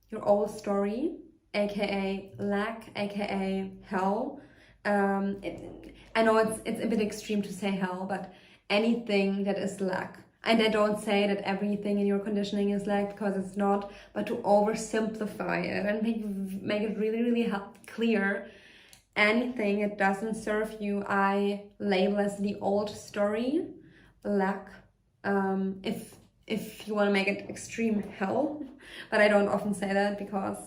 S1: your old story, aka lack, aka hell. I know it's a bit extreme to say hell, but anything that is lack. And I don't say that everything in your conditioning is lack, because it's not, but to oversimplify it and make it really, really clear. Anything that doesn't serve you, I label as the old story, lack. If you want to make it extreme, hell, but I don't often say that because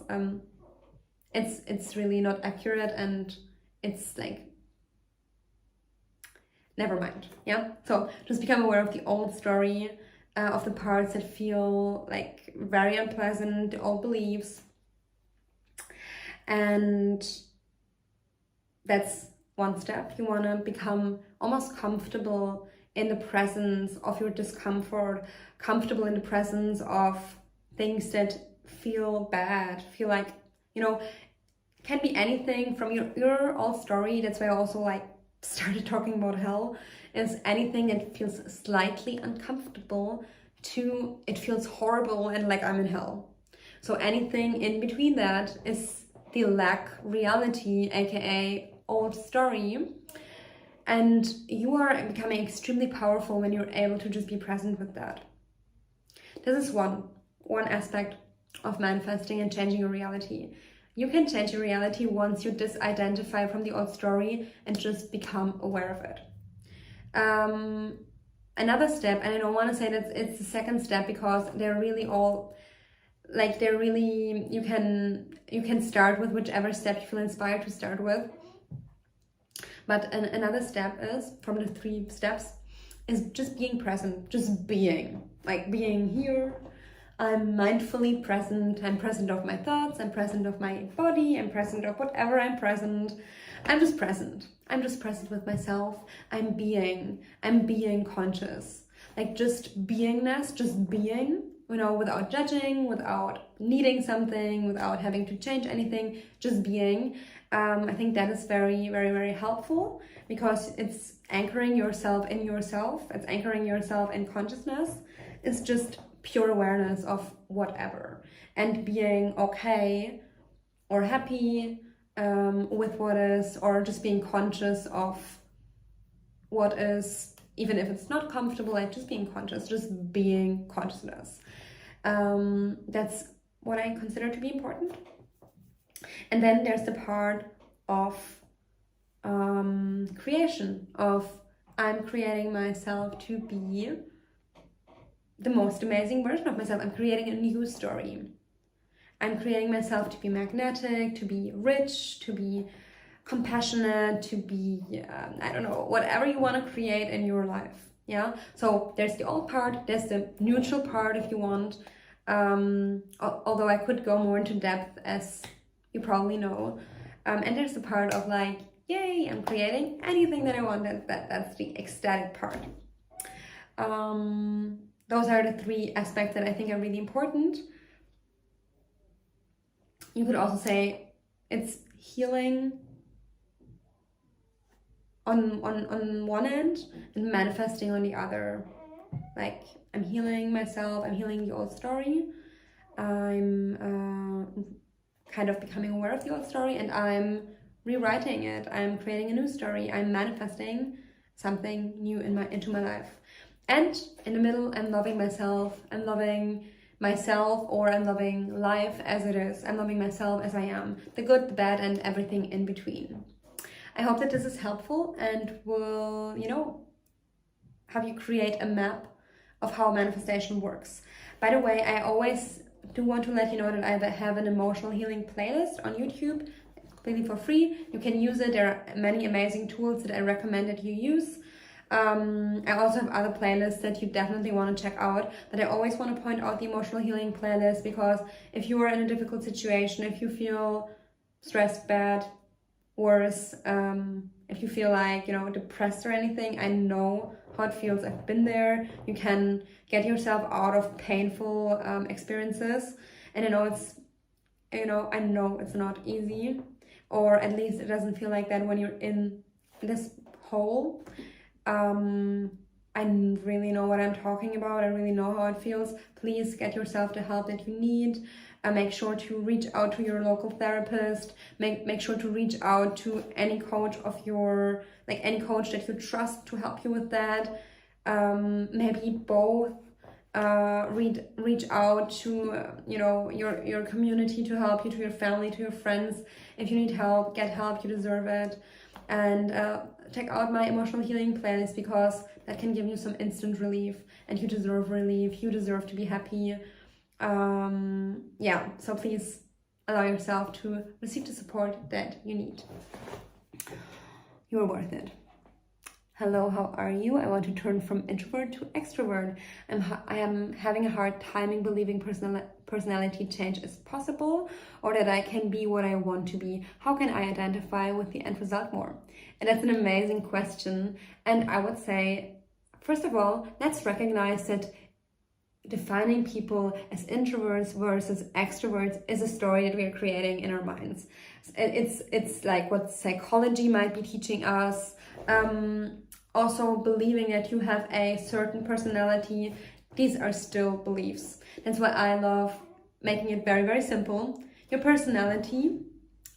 S1: it's really not accurate, and it's like, never mind. Yeah, so just become aware of the old story, of the parts that feel like very unpleasant, the old beliefs, and that's one step. You want to become almost comfortable in the presence of your discomfort, comfortable in the presence of things that feel bad, feel like, can be anything from your old story. That's why I also started talking about hell, is anything that feels slightly uncomfortable to it feels horrible and like I'm in hell. So anything in between that is the lack reality, aka old story. And you are becoming extremely powerful when you're able to just be present with that. This is one aspect of manifesting and changing your reality. You can change your reality once you disidentify from the old story and just become aware of it. Another step, and I don't want to say that it's the second step, because they're really all you can start with whichever step you feel inspired to start with. But another step is, from the 3 steps, is just being present, just being, like being here. I'm mindfully present. I'm present of my thoughts. I'm present of my body. I'm present of whatever I'm present. I'm just present. I'm just present with myself. I'm being conscious. Like just beingness, just being, without judging, without needing something, without having to change anything, just being. I think that is very, very, very helpful, because it's anchoring yourself in yourself. It's anchoring yourself in consciousness. It's just pure awareness of whatever, and being okay or happy with what is, or just being conscious of what is, even if it's not comfortable, like just being conscious, just being consciousness. That's what I consider to be important. And then there's the part of creation, of I'm creating myself to be the most amazing version of myself. I'm creating a new story. I'm creating myself to be magnetic, to be rich, to be compassionate, to be, I don't know, whatever you want to create in your life. Yeah. So there's the old part, there's the neutral part if you want. Although I could go more into depth, as you probably know. And there's the part of like, yay, I'm creating anything that I want. That's the ecstatic part. Those are the three aspects that I think are really important. You could also say it's healing on one end and manifesting on the other. Like, I'm healing myself, I'm healing the old story, I'm kind of becoming aware of the old story, and I'm rewriting it. I'm creating a new story. I'm manifesting something new into my life. And in the middle, I'm loving myself. I'm loving myself, or I'm loving life as it is. I'm loving myself as I am. The good, the bad, and everything in between. I hope that this is helpful and will, have you create a map of how manifestation works. By the way, I always do want to let you know that I have an emotional healing playlist on YouTube, completely for free. You can use it. There are many amazing tools that I recommend that you use. I also have other playlists that you definitely want to check out, but I always want to point out the emotional healing playlist, because if you are in a difficult situation, if you feel stressed, bad, worse, if you feel like, depressed or anything, I know how it feels. I've been there. You can get yourself out of painful experiences, and I know it's not easy, or at least it doesn't feel like that when you're in this hole. I really know what I'm talking about. I really know how it feels. Please get yourself the help that you need. Make sure to reach out to your local therapist. Make sure to reach out to any coach of any coach that you trust to help you with that. Maybe both. Reach out to your community to help you, to your family, to your friends. If you need help, get help. You deserve it. And check out my emotional healing playlist, because that can give you some instant relief, and you deserve relief. You deserve to be happy. So please allow yourself to receive the support that you need. You're worth it. Hello, how are you? I want to turn from introvert to extrovert. I am having a hard time believing personality change is possible, or that I can be what I want to be. How can I identify with the end result more? And that's an amazing question. And I would say, first of all, let's recognize that defining people as introverts versus extroverts is a story that we are creating in our minds. It's like what psychology might be teaching us. Also, believing that you have a certain personality, these are still beliefs. That's why I love making it very, very simple. Your personality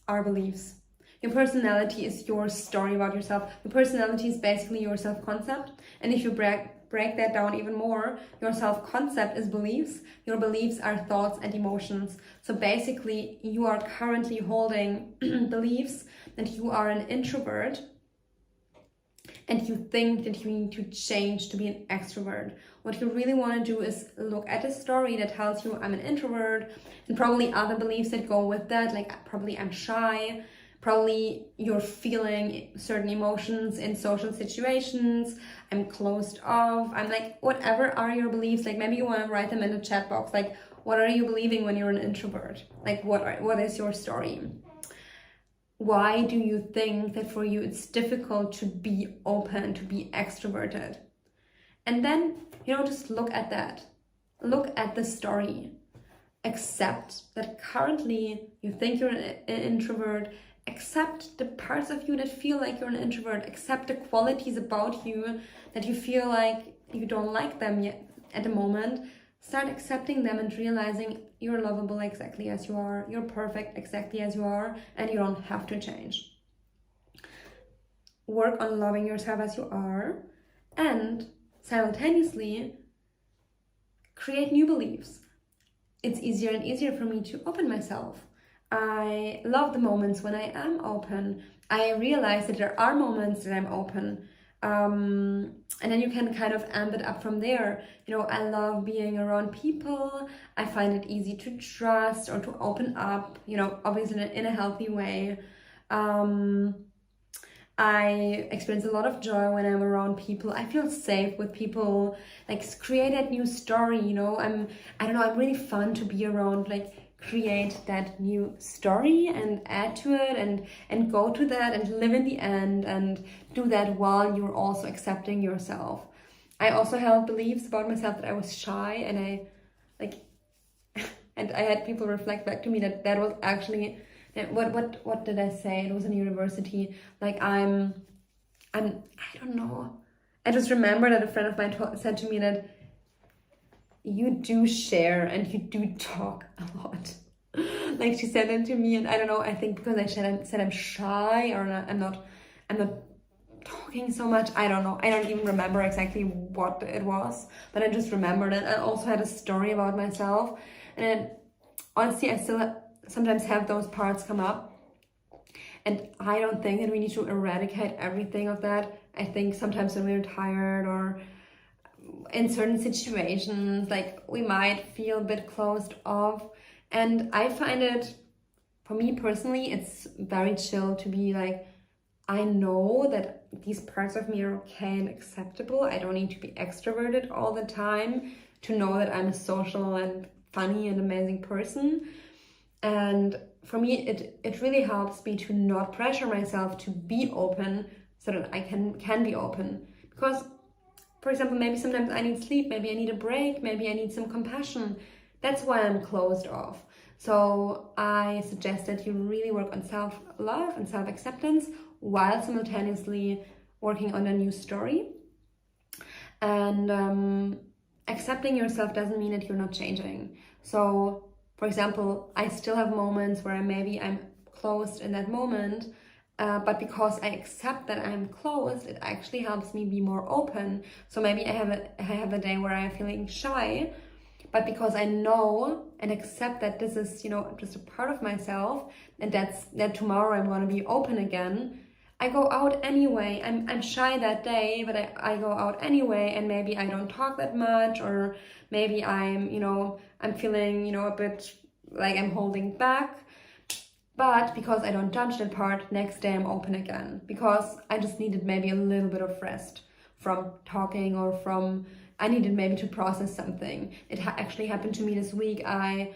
S1: are beliefs. Your personality is your story about yourself. Your personality is basically your self-concept. And if you break that down even more, your self-concept is beliefs. Your beliefs are thoughts and emotions. So basically, you are currently holding beliefs that you are an introvert, and you think that you need to change to be an extrovert. What you really want to do is look at a story that tells you I'm an introvert, and probably other beliefs that go with that, like probably I'm shy, probably you're feeling certain emotions in social situations, I'm closed off, I'm like, whatever are your beliefs, like maybe you want to write them in the chat box, like what are you believing when you're an introvert? Like what is your story? Why do you think that for you it's difficult to be open, to be extroverted? And then, just look at that. Look at the story. Accept that currently you think you're an introvert. Accept the parts of you that feel like you're an introvert. Accept the qualities about you that you feel like you don't like them yet at the moment. Start accepting them and realizing you're lovable exactly as you are. You're perfect exactly as you are, and you don't have to change. Work on loving yourself as you are, and simultaneously create new beliefs. It's easier and easier for me to open myself. I love the moments when I am open. I realize that there are moments that I'm open. And then you can kind of amp it up from there. You know, I love being around people. I find it easy to trust or to open up, you know, obviously in a healthy way. Um, I experience a lot of joy when I'm around people. I feel safe with people. Like create that new story, you know. I don't know, I'm really fun to be around, like create that new story and add to it and go to that and live in the end and do that while you're also accepting yourself. I also held beliefs about myself that I was shy, and I like and I had people reflect back to me that that was actually what did I say? It was in university. Like I don't know. I just remember that a friend of mine said to me that you do share and you do talk a lot. Like she said that to me, and I don't know. I think because I said I'm shy or I'm not talking so much. I don't know. I don't even remember exactly what it was, but I just remembered it. I also had a story about myself, and honestly, I still sometimes have those parts come up. And I don't think that we need to eradicate everything of that. I think sometimes when we're tired or in certain situations, like we might feel a bit closed off. And I find it, for me personally, it's very chill to be like, I know that these parts of me are okay and acceptable. I don't need to be extroverted all the time to know that I'm a social and funny and amazing person. And for me, it really helps me to not pressure myself to be open so that I can be open. Because, for example, maybe sometimes I need sleep, maybe I need a break, maybe I need some compassion. That's why I'm closed off. So I suggest that you really work on self-love and self-acceptance while simultaneously working on a new story. And accepting yourself doesn't mean that you're not changing. So, for example, I still have moments where I'm closed in that moment, but because I accept that I'm closed, it actually helps me be more open. So maybe I have a day where I'm feeling shy, but because I know and accept that this is, you know, just a part of myself, and that tomorrow I'm going to be open again, I go out anyway. I'm shy that day, but I go out anyway, and maybe I don't talk that much, or maybe I'm feeling, you know, a bit like I'm holding back. But because I don't judge that part, next day I'm open again. Because I just needed maybe a little bit of rest from talking, or I needed maybe to process something. It actually happened to me this week. I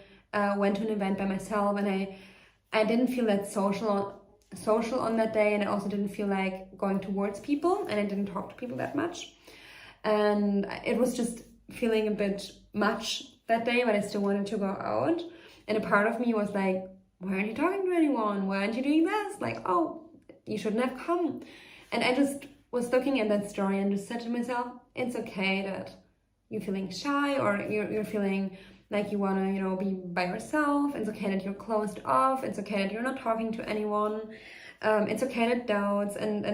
S1: went to an event by myself, and I didn't feel that social on that day, and I also didn't feel like going towards people, and I didn't talk to people that much. And it was just feeling a bit much that day, but I still wanted to go out. And a part of me was like, why aren't you talking to anyone? Why aren't you doing this? Like, oh, you shouldn't have come. And I just was looking at that story and just said to myself, it's okay that you're feeling shy, or you're feeling like you want to, you know, be by yourself. It's okay that you're closed off. It's okay that you're not talking to anyone. It's okay that doubts and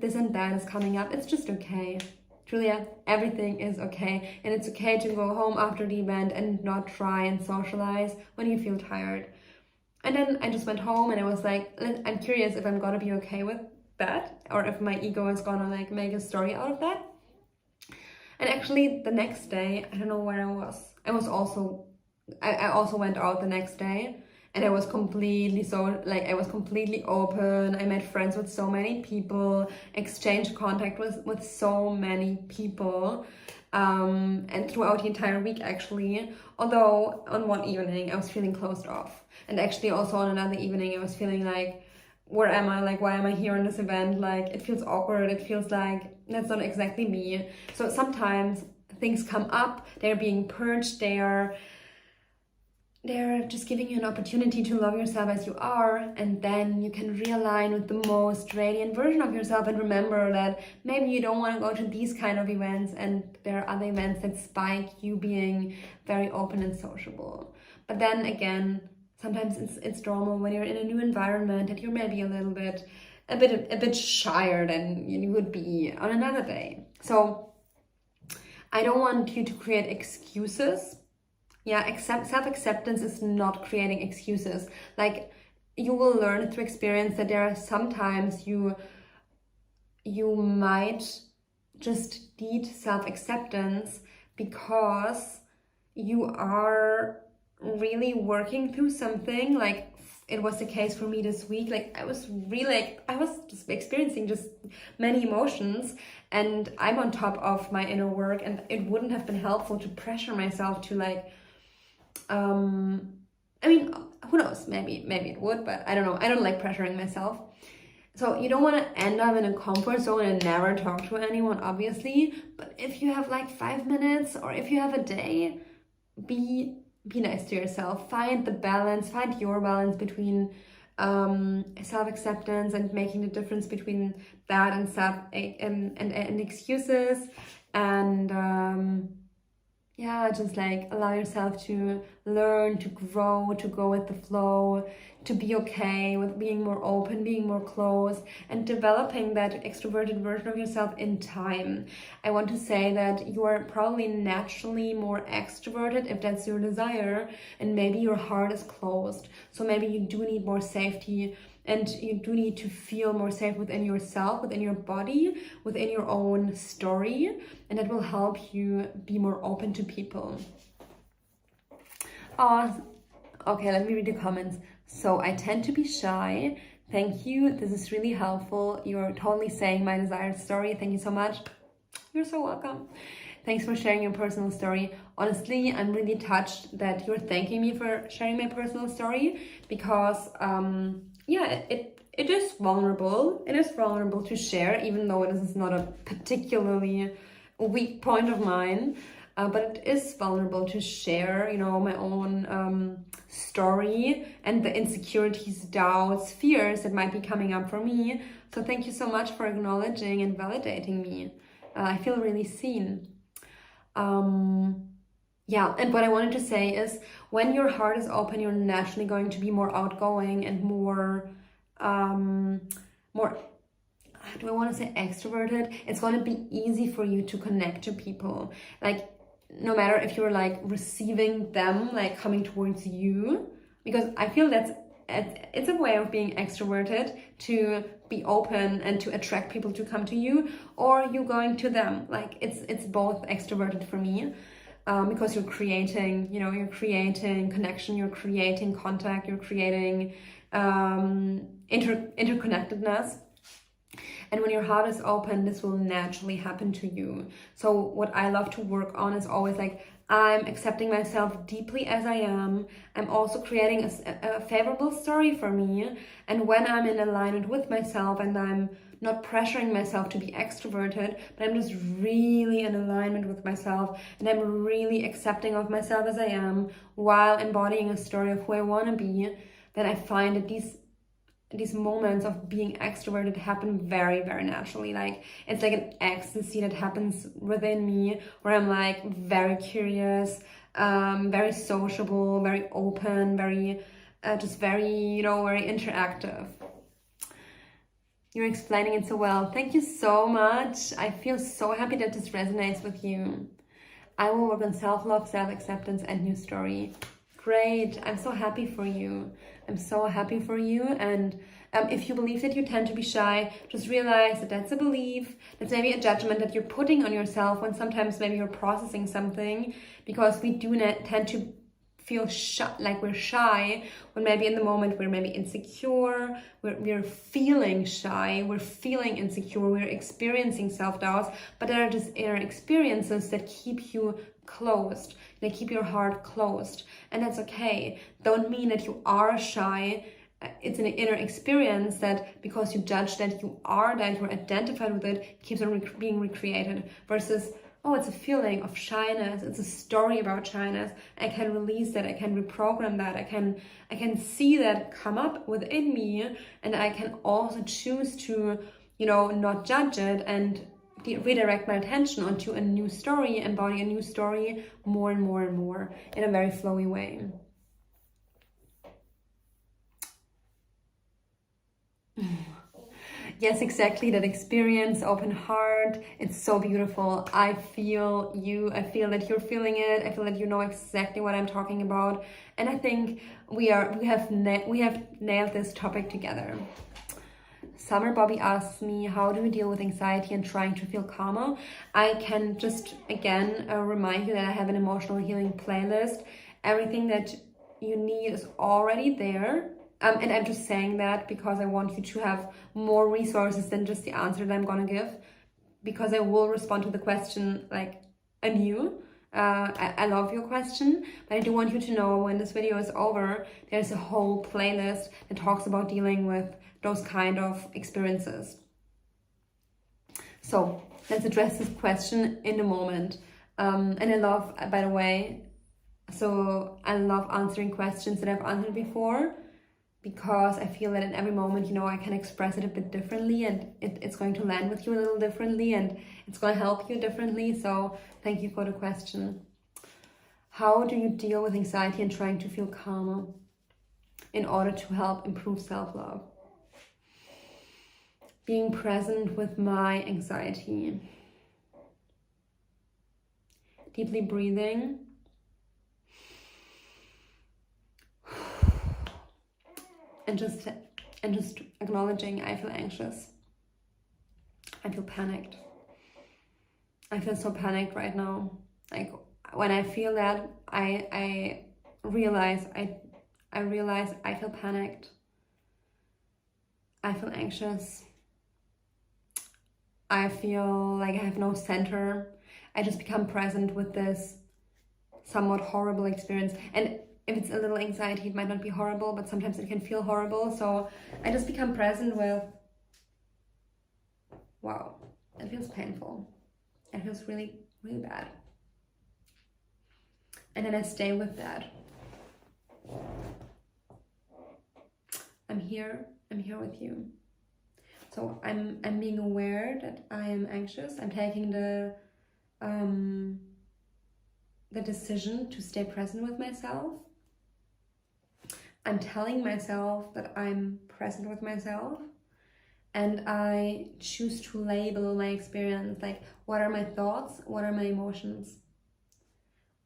S1: this and that is coming up. It's just okay. Julia, everything is okay. And it's okay to go home after the event and not try and socialize when you feel tired. And then I just went home, and I was like, I'm curious if I'm gonna be okay with that, or if my ego is gonna like make a story out of that. And actually the next day, I don't know where I was. I also went out the next day, and I was completely open. I made friends with so many people, exchanged contact with so many people. And throughout the entire week, actually, although on one evening I was feeling closed off, and actually also on another evening I was feeling like, where am I? Like, why am I here in this event? Like, it feels awkward. It feels like that's not exactly me. So sometimes things come up, they're being purged, they're just giving you an opportunity to love yourself as you are, and then you can realign with the most radiant version of yourself. And remember that maybe you don't want to go to these kind of events, and there are other events that spike you being very open and sociable. But then again, sometimes it's normal when you're in a new environment that you're maybe a bit shyer than you would be on another day. So I don't want you to create excuses Yeah, self-acceptance is not creating excuses. Like, you will learn through experience that there are sometimes you might just need self-acceptance because you are really working through something. Like, it was the case for me this week. Like, I was just experiencing just many emotions, and I'm on top of my inner work, and it wouldn't have been helpful to pressure myself to like, I mean, who knows, maybe it would, but I don't know. I don't like pressuring myself. So you don't want to end up in a comfort zone and never talk to anyone, obviously. But if you have like 5 minutes, or if you have a day, be nice to yourself. Find the balance. Find your balance between self-acceptance and making the difference between that and and excuses, and yeah, just like allow yourself to learn, to grow, to go with the flow, to be okay with being more open, being more closed, and developing that extroverted version of yourself in time. I want to say that you are probably naturally more extroverted if that's your desire, and maybe your heart is closed. So maybe you do need more safety, and you do need to feel more safe within yourself, within your body, within your own story, and that will help you be more open to people. Oh, okay, let me read the comments. So, I tend to be shy. Thank you. This is really helpful. You're totally saying my desired story. Thank you so much. You're so welcome. Thanks for sharing your personal story. Honestly, I'm really touched that you're thanking me for sharing my personal story, because yeah, it is vulnerable. It is vulnerable to share, even though this is not a particularly weak point of mine. But it is vulnerable to share, you know, my own story and the insecurities, doubts, fears that might be coming up for me. So thank you so much for acknowledging and validating me. I feel really seen. Yeah, and what I wanted to say is, when your heart is open, you're naturally going to be more outgoing and more, more, do I want to say extroverted? It's going to be easy for you to connect to people. Like, no matter if you're like receiving them, like coming towards you, because I feel it's a way of being extroverted, to be open and to attract people to come to you, or you going to them. Like, it's both extroverted for me, because you're creating, you know, you're creating connection, you're creating contact, you're creating interconnectedness. And when your heart is open, this will naturally happen to you. So what I love to work on is always like, I'm accepting myself deeply as I am. I'm also creating a favorable story for me. And when I'm in alignment with myself, and I'm not pressuring myself to be extroverted, but I'm just really in alignment with myself, and I'm really accepting of myself as I am, while embodying a story of who I want to be, then I find that these moments of being extroverted happen very, very naturally. Like, it's like an ecstasy that happens within me, where I'm like very curious, very sociable, very open, very just very, you know, very interactive. You're explaining it so well. Thank you so much. I feel so happy that this resonates with you. I will work on self-love, self-acceptance, and new story. Great. I'm so happy for you. I'm so happy for you. And if you believe that you tend to be shy, just realize that that's a belief. That's maybe a judgment that you're putting on yourself, when sometimes maybe you're processing something, because we do not tend to feel like we're shy, when maybe in the moment we're maybe insecure, we're feeling shy, we're feeling insecure, we're experiencing self-doubts, but there are just inner experiences that keep you closed. They keep your heart closed, and that's okay. Don't mean that you are shy. It's an inner experience that, because you judge that you are that, you're identified with it, keeps on being recreated, versus, oh, it's a feeling of shyness, it's a story about shyness. I can release that, I can reprogram that, I can see that come up within me, and I can also choose to, you know, not judge it, and redirect my attention onto a new story, embody a new story more and more and more, in a very flowy way. Yes, exactly, that experience, open heart, it's so beautiful. I feel you, I feel that you're feeling it, I feel that you know exactly what I'm talking about, and I think we have nailed this topic together. Summer Bobby asks me, how do we deal with anxiety and trying to feel calmer? I can just again remind you that I have an emotional healing playlist. Everything that you need is already there. And I'm just saying that because I want you to have more resources than just the answer that I'm gonna give, because I will respond to the question like anew. I love your question, but I do want you to know when this video is over, there's a whole playlist that talks about dealing with those kind of experiences. So let's address this question in a moment. And I love, by the way, so I love answering questions that I've answered before, because I feel that in every moment, you know, I can express it a bit differently, and it's going to land with you a little differently, and it's going to help you differently. So thank you for the question. How do you deal with anxiety and trying to feel calmer in order to help improve self-love? Being present with my anxiety. Deeply breathing. And just acknowledging I feel anxious. I feel panicked. I feel so panicked right now. Like when I feel that, I realize I feel panicked. I feel anxious. I feel like I have no center. I just become present with this somewhat horrible experience. And if it's a little anxiety, it might not be horrible, but sometimes it can feel horrible. So I just become present with, wow, it feels painful. It feels really, really bad. And then I stay with that. I'm here with you. So I'm being aware that I am anxious. I'm taking the decision to stay present with myself. I'm telling myself that I'm present with myself, and I choose to label my experience, like what are my thoughts, what are my emotions.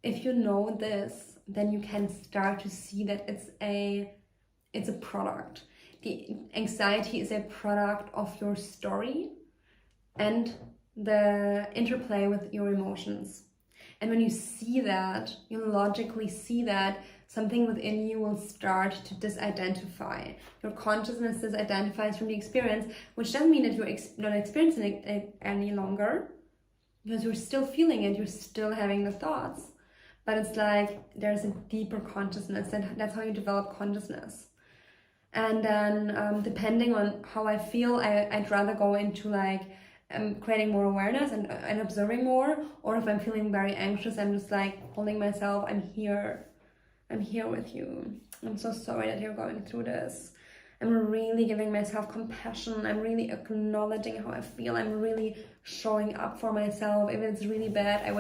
S1: If you know this, then you can start to see that it's a product. The anxiety is a product of your story and the interplay with your emotions. And when you see that, you logically see that, something within you will start to disidentify. Your consciousness disidentifies from the experience, which doesn't mean that you're not experiencing it any longer, because you're still feeling it, you're still having the thoughts. But it's like there's a deeper consciousness, and that's how you develop consciousness. And then depending on how I feel, I'd rather go into like creating more awareness and observing more, or if I'm feeling very anxious, I'm just like holding myself. I'm here with you. I'm so sorry that you're going through this. I'm really giving myself compassion. I'm really acknowledging how I feel. I'm really showing up for myself. If it's really bad, I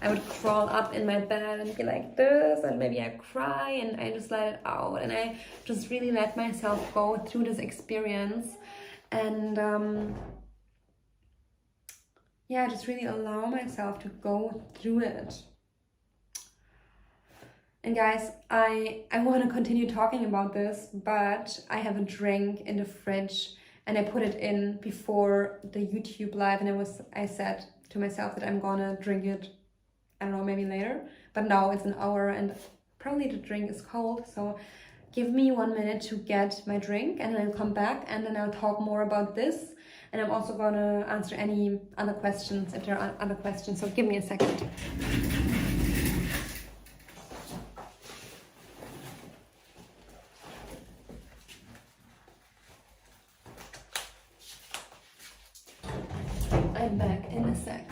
S1: would crawl up in my bed and be like this, and maybe I cry and I just let it out, and I just really let myself go through this experience, and yeah, just really allow myself to go through it. And guys, I want to continue talking about this, but I have a drink in the fridge and I put it in before the YouTube live, and I said to myself that I'm gonna drink it, I don't know, maybe later, but now it's an hour and probably the drink is cold. So give me 1 minute to get my drink, and then I'll come back and then I'll talk more about this. And I'm also gonna answer any other questions if there are other questions. So give me a second. I'm back in a sec.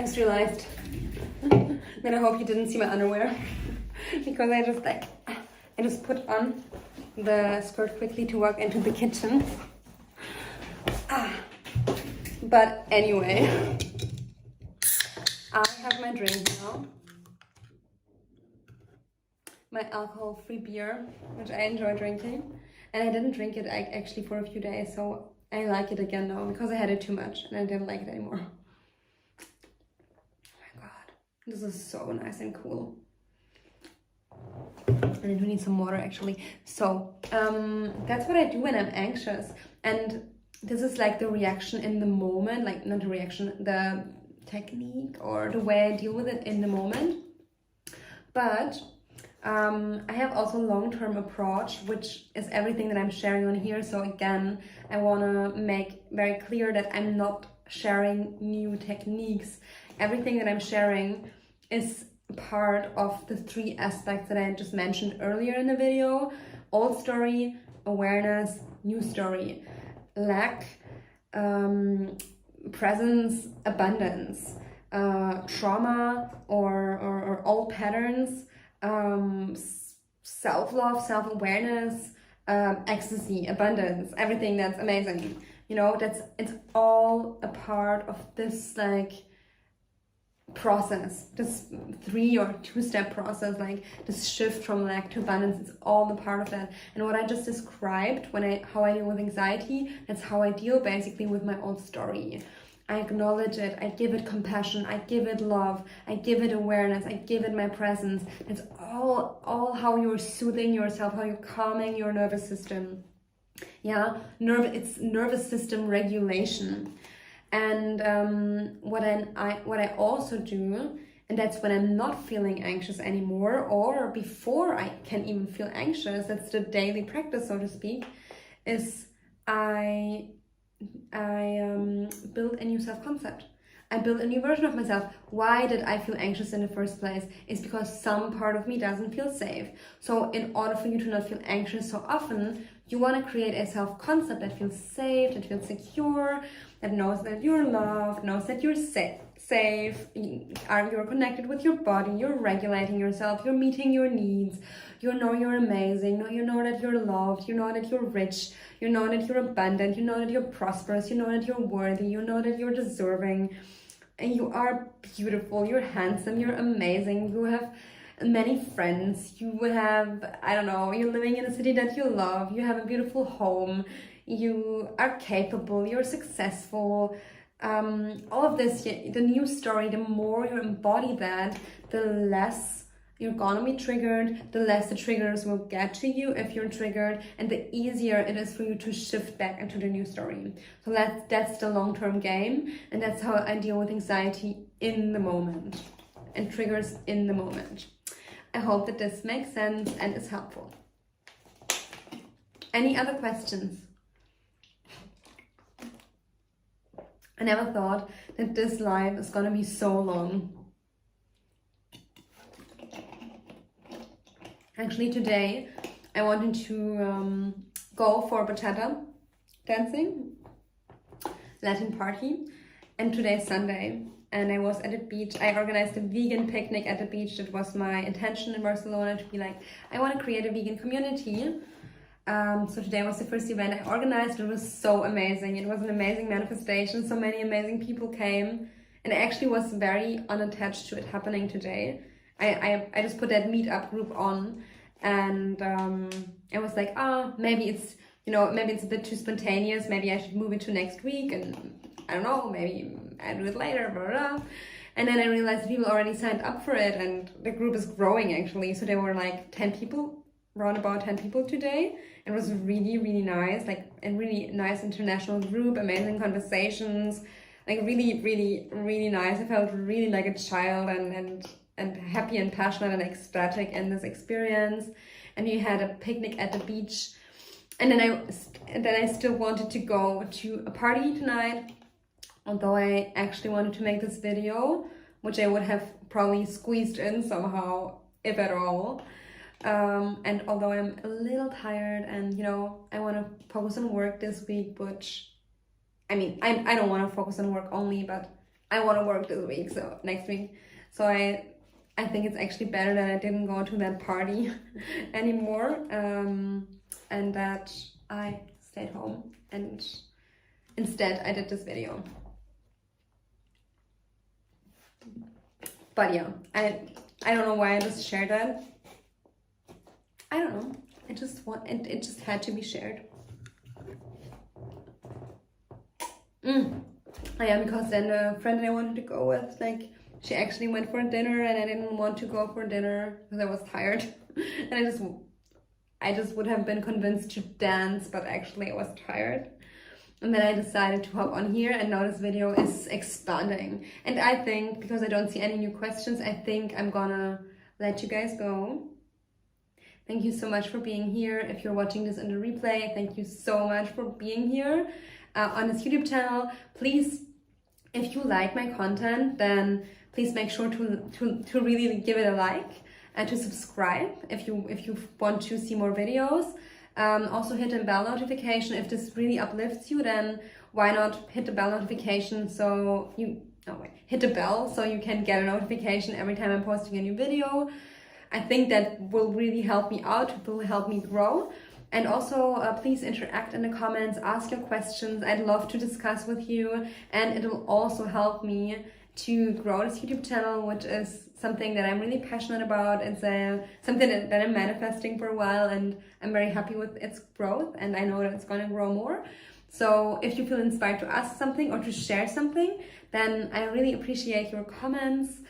S1: just realized that I hope you didn't see my underwear because I just put on the skirt quickly to walk into the kitchen. But anyway, I have my drink now. My alcohol-free beer, which I enjoy drinking. And I didn't drink it actually for a few days, so I like it again now because I had it too much and I didn't like it anymore. Oh my god, this is so nice and cool. And I do need some water actually. So that's what I do when I'm anxious. And this is like the reaction in the moment, like not the reaction, the technique or the way I deal with it in the moment. But I have also a long-term approach, which is everything that I'm sharing on here. So again, I want to make very clear that I'm not sharing new techniques. Everything that I'm sharing is part of the 3 aspects that I just mentioned earlier in the video: old story, awareness, new story, lack, presence, abundance, trauma or old patterns, self-love, self-awareness, ecstasy, abundance, everything that's amazing. You know, it's all a part of this like process, this 3 or 2-step process, like this shift from lack to abundance. It's all a part of that. And what I just described, how I deal with anxiety, that's how I deal basically with my old story. I acknowledge it, I give it compassion, I give it love, I give it awareness, I give it my presence. It's all how you're soothing yourself, how you're calming your nervous system. Yeah, it's nervous system regulation. And what I also do, and that's when I'm not feeling anxious anymore, or before I can even feel anxious, that's the daily practice, so to speak, is I build a new self-concept. I build a new version of myself. Why did I feel anxious in the first place? It's because some part of me doesn't feel safe. So in order for you to not feel anxious so often, you want to create a self-concept that feels safe, that feels secure, that knows that you're loved, knows that you're safe, you're connected with your body, you're regulating yourself, you're meeting your needs, you know you're amazing, you know that you're loved, you know that you're rich, you know that you're abundant, you know that you're prosperous, you know that you're worthy, you know that you're deserving, and you are beautiful, you're handsome, you're amazing, you have many friends, you have, I don't know, you're living in a city that you love, you have a beautiful home, you are capable, you're successful, all of this, the new story, the more you embody that, the less you're gonna be triggered, the less the triggers will get to you if you're triggered, and the easier it is for you to shift back into the new story. So that's the long-term game, and that's how I deal with anxiety in the moment and triggers in the moment. I hope that this makes sense and is helpful. Any other questions? I never thought that this live is gonna be so long. Actually, today I wanted to go for bachata dancing, Latin party, and today's Sunday. And I was at the beach. I organized a vegan picnic at the beach. That was my intention in Barcelona, to be like, I want to create a vegan community. So today was the first event I organized. It was so amazing. It was an amazing manifestation. So many amazing people came. And I actually was very unattached to it happening today. I just put that meetup group on, and I was like, maybe it's, maybe it's a bit too spontaneous. Maybe I should move it to next week, and I don't know, maybe I do it later, blah, blah, blah. And then I realized people already signed up for it, and the group is growing actually. So there were like 10 people, around about 10 people today. It was really, really nice, like a really nice international group, amazing conversations, like really, really, really nice. I felt really like a child and happy and passionate and ecstatic in this experience. And we had a picnic at the beach. And then I still wanted to go to a party tonight, although I actually wanted to make this video, which I would have probably squeezed in somehow, if at all. And although I'm a little tired and, I want to focus on work this week, which, I mean, I don't want to focus on work only, but I want to work this week, so next week. So I think it's actually better that I didn't go to that party anymore, and that I stayed home and instead I did this video. But yeah, I don't know why I just shared that. I don't know. I just want it just had to be shared. Yeah, because then the friend that I wanted to go with, like, she actually went for dinner and I didn't want to go for dinner because I was tired. And I just would have been convinced to dance, but actually I was tired. And then I decided to hop on here, and now this video is expanding. And I think, because I don't see any new questions, I think I'm gonna let you guys go. Thank you so much for being here. If you're watching this in the replay, thank you so much for being here on this YouTube channel. Please, if you like my content, then please make sure to really give it a like and to subscribe if you want to see more videos. Also hit the bell notification. If this really uplifts you, then why not hit the bell notification hit the bell so you can get a notification every time I'm posting a new video. I think that will really help me out, it will help me grow. And also please interact in the comments, ask your questions. I'd love to discuss with you, and it will also help me to grow this YouTube channel, which is something that I'm really passionate about. It's something that I'm manifesting for a while, and I'm very happy with its growth, and I know that it's gonna grow more. So if you feel inspired to ask something or to share something, then I really appreciate your comments.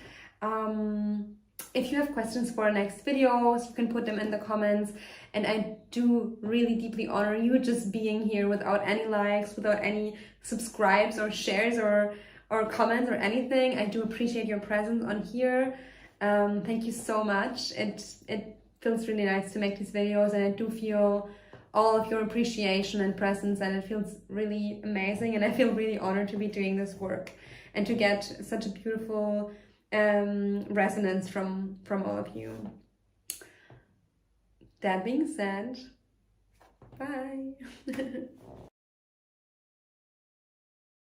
S1: If you have questions for next videos, you can put them in the comments, and I do really deeply honor you just being here without any likes, without any subscribes or shares or comments or anything. I do appreciate your presence on here. Thank you so much. It feels really nice to make these videos, and I do feel all of your appreciation and presence, and it feels really amazing, and I feel really honored to be doing this work and to get such a beautiful resonance from all of you. That being said, bye.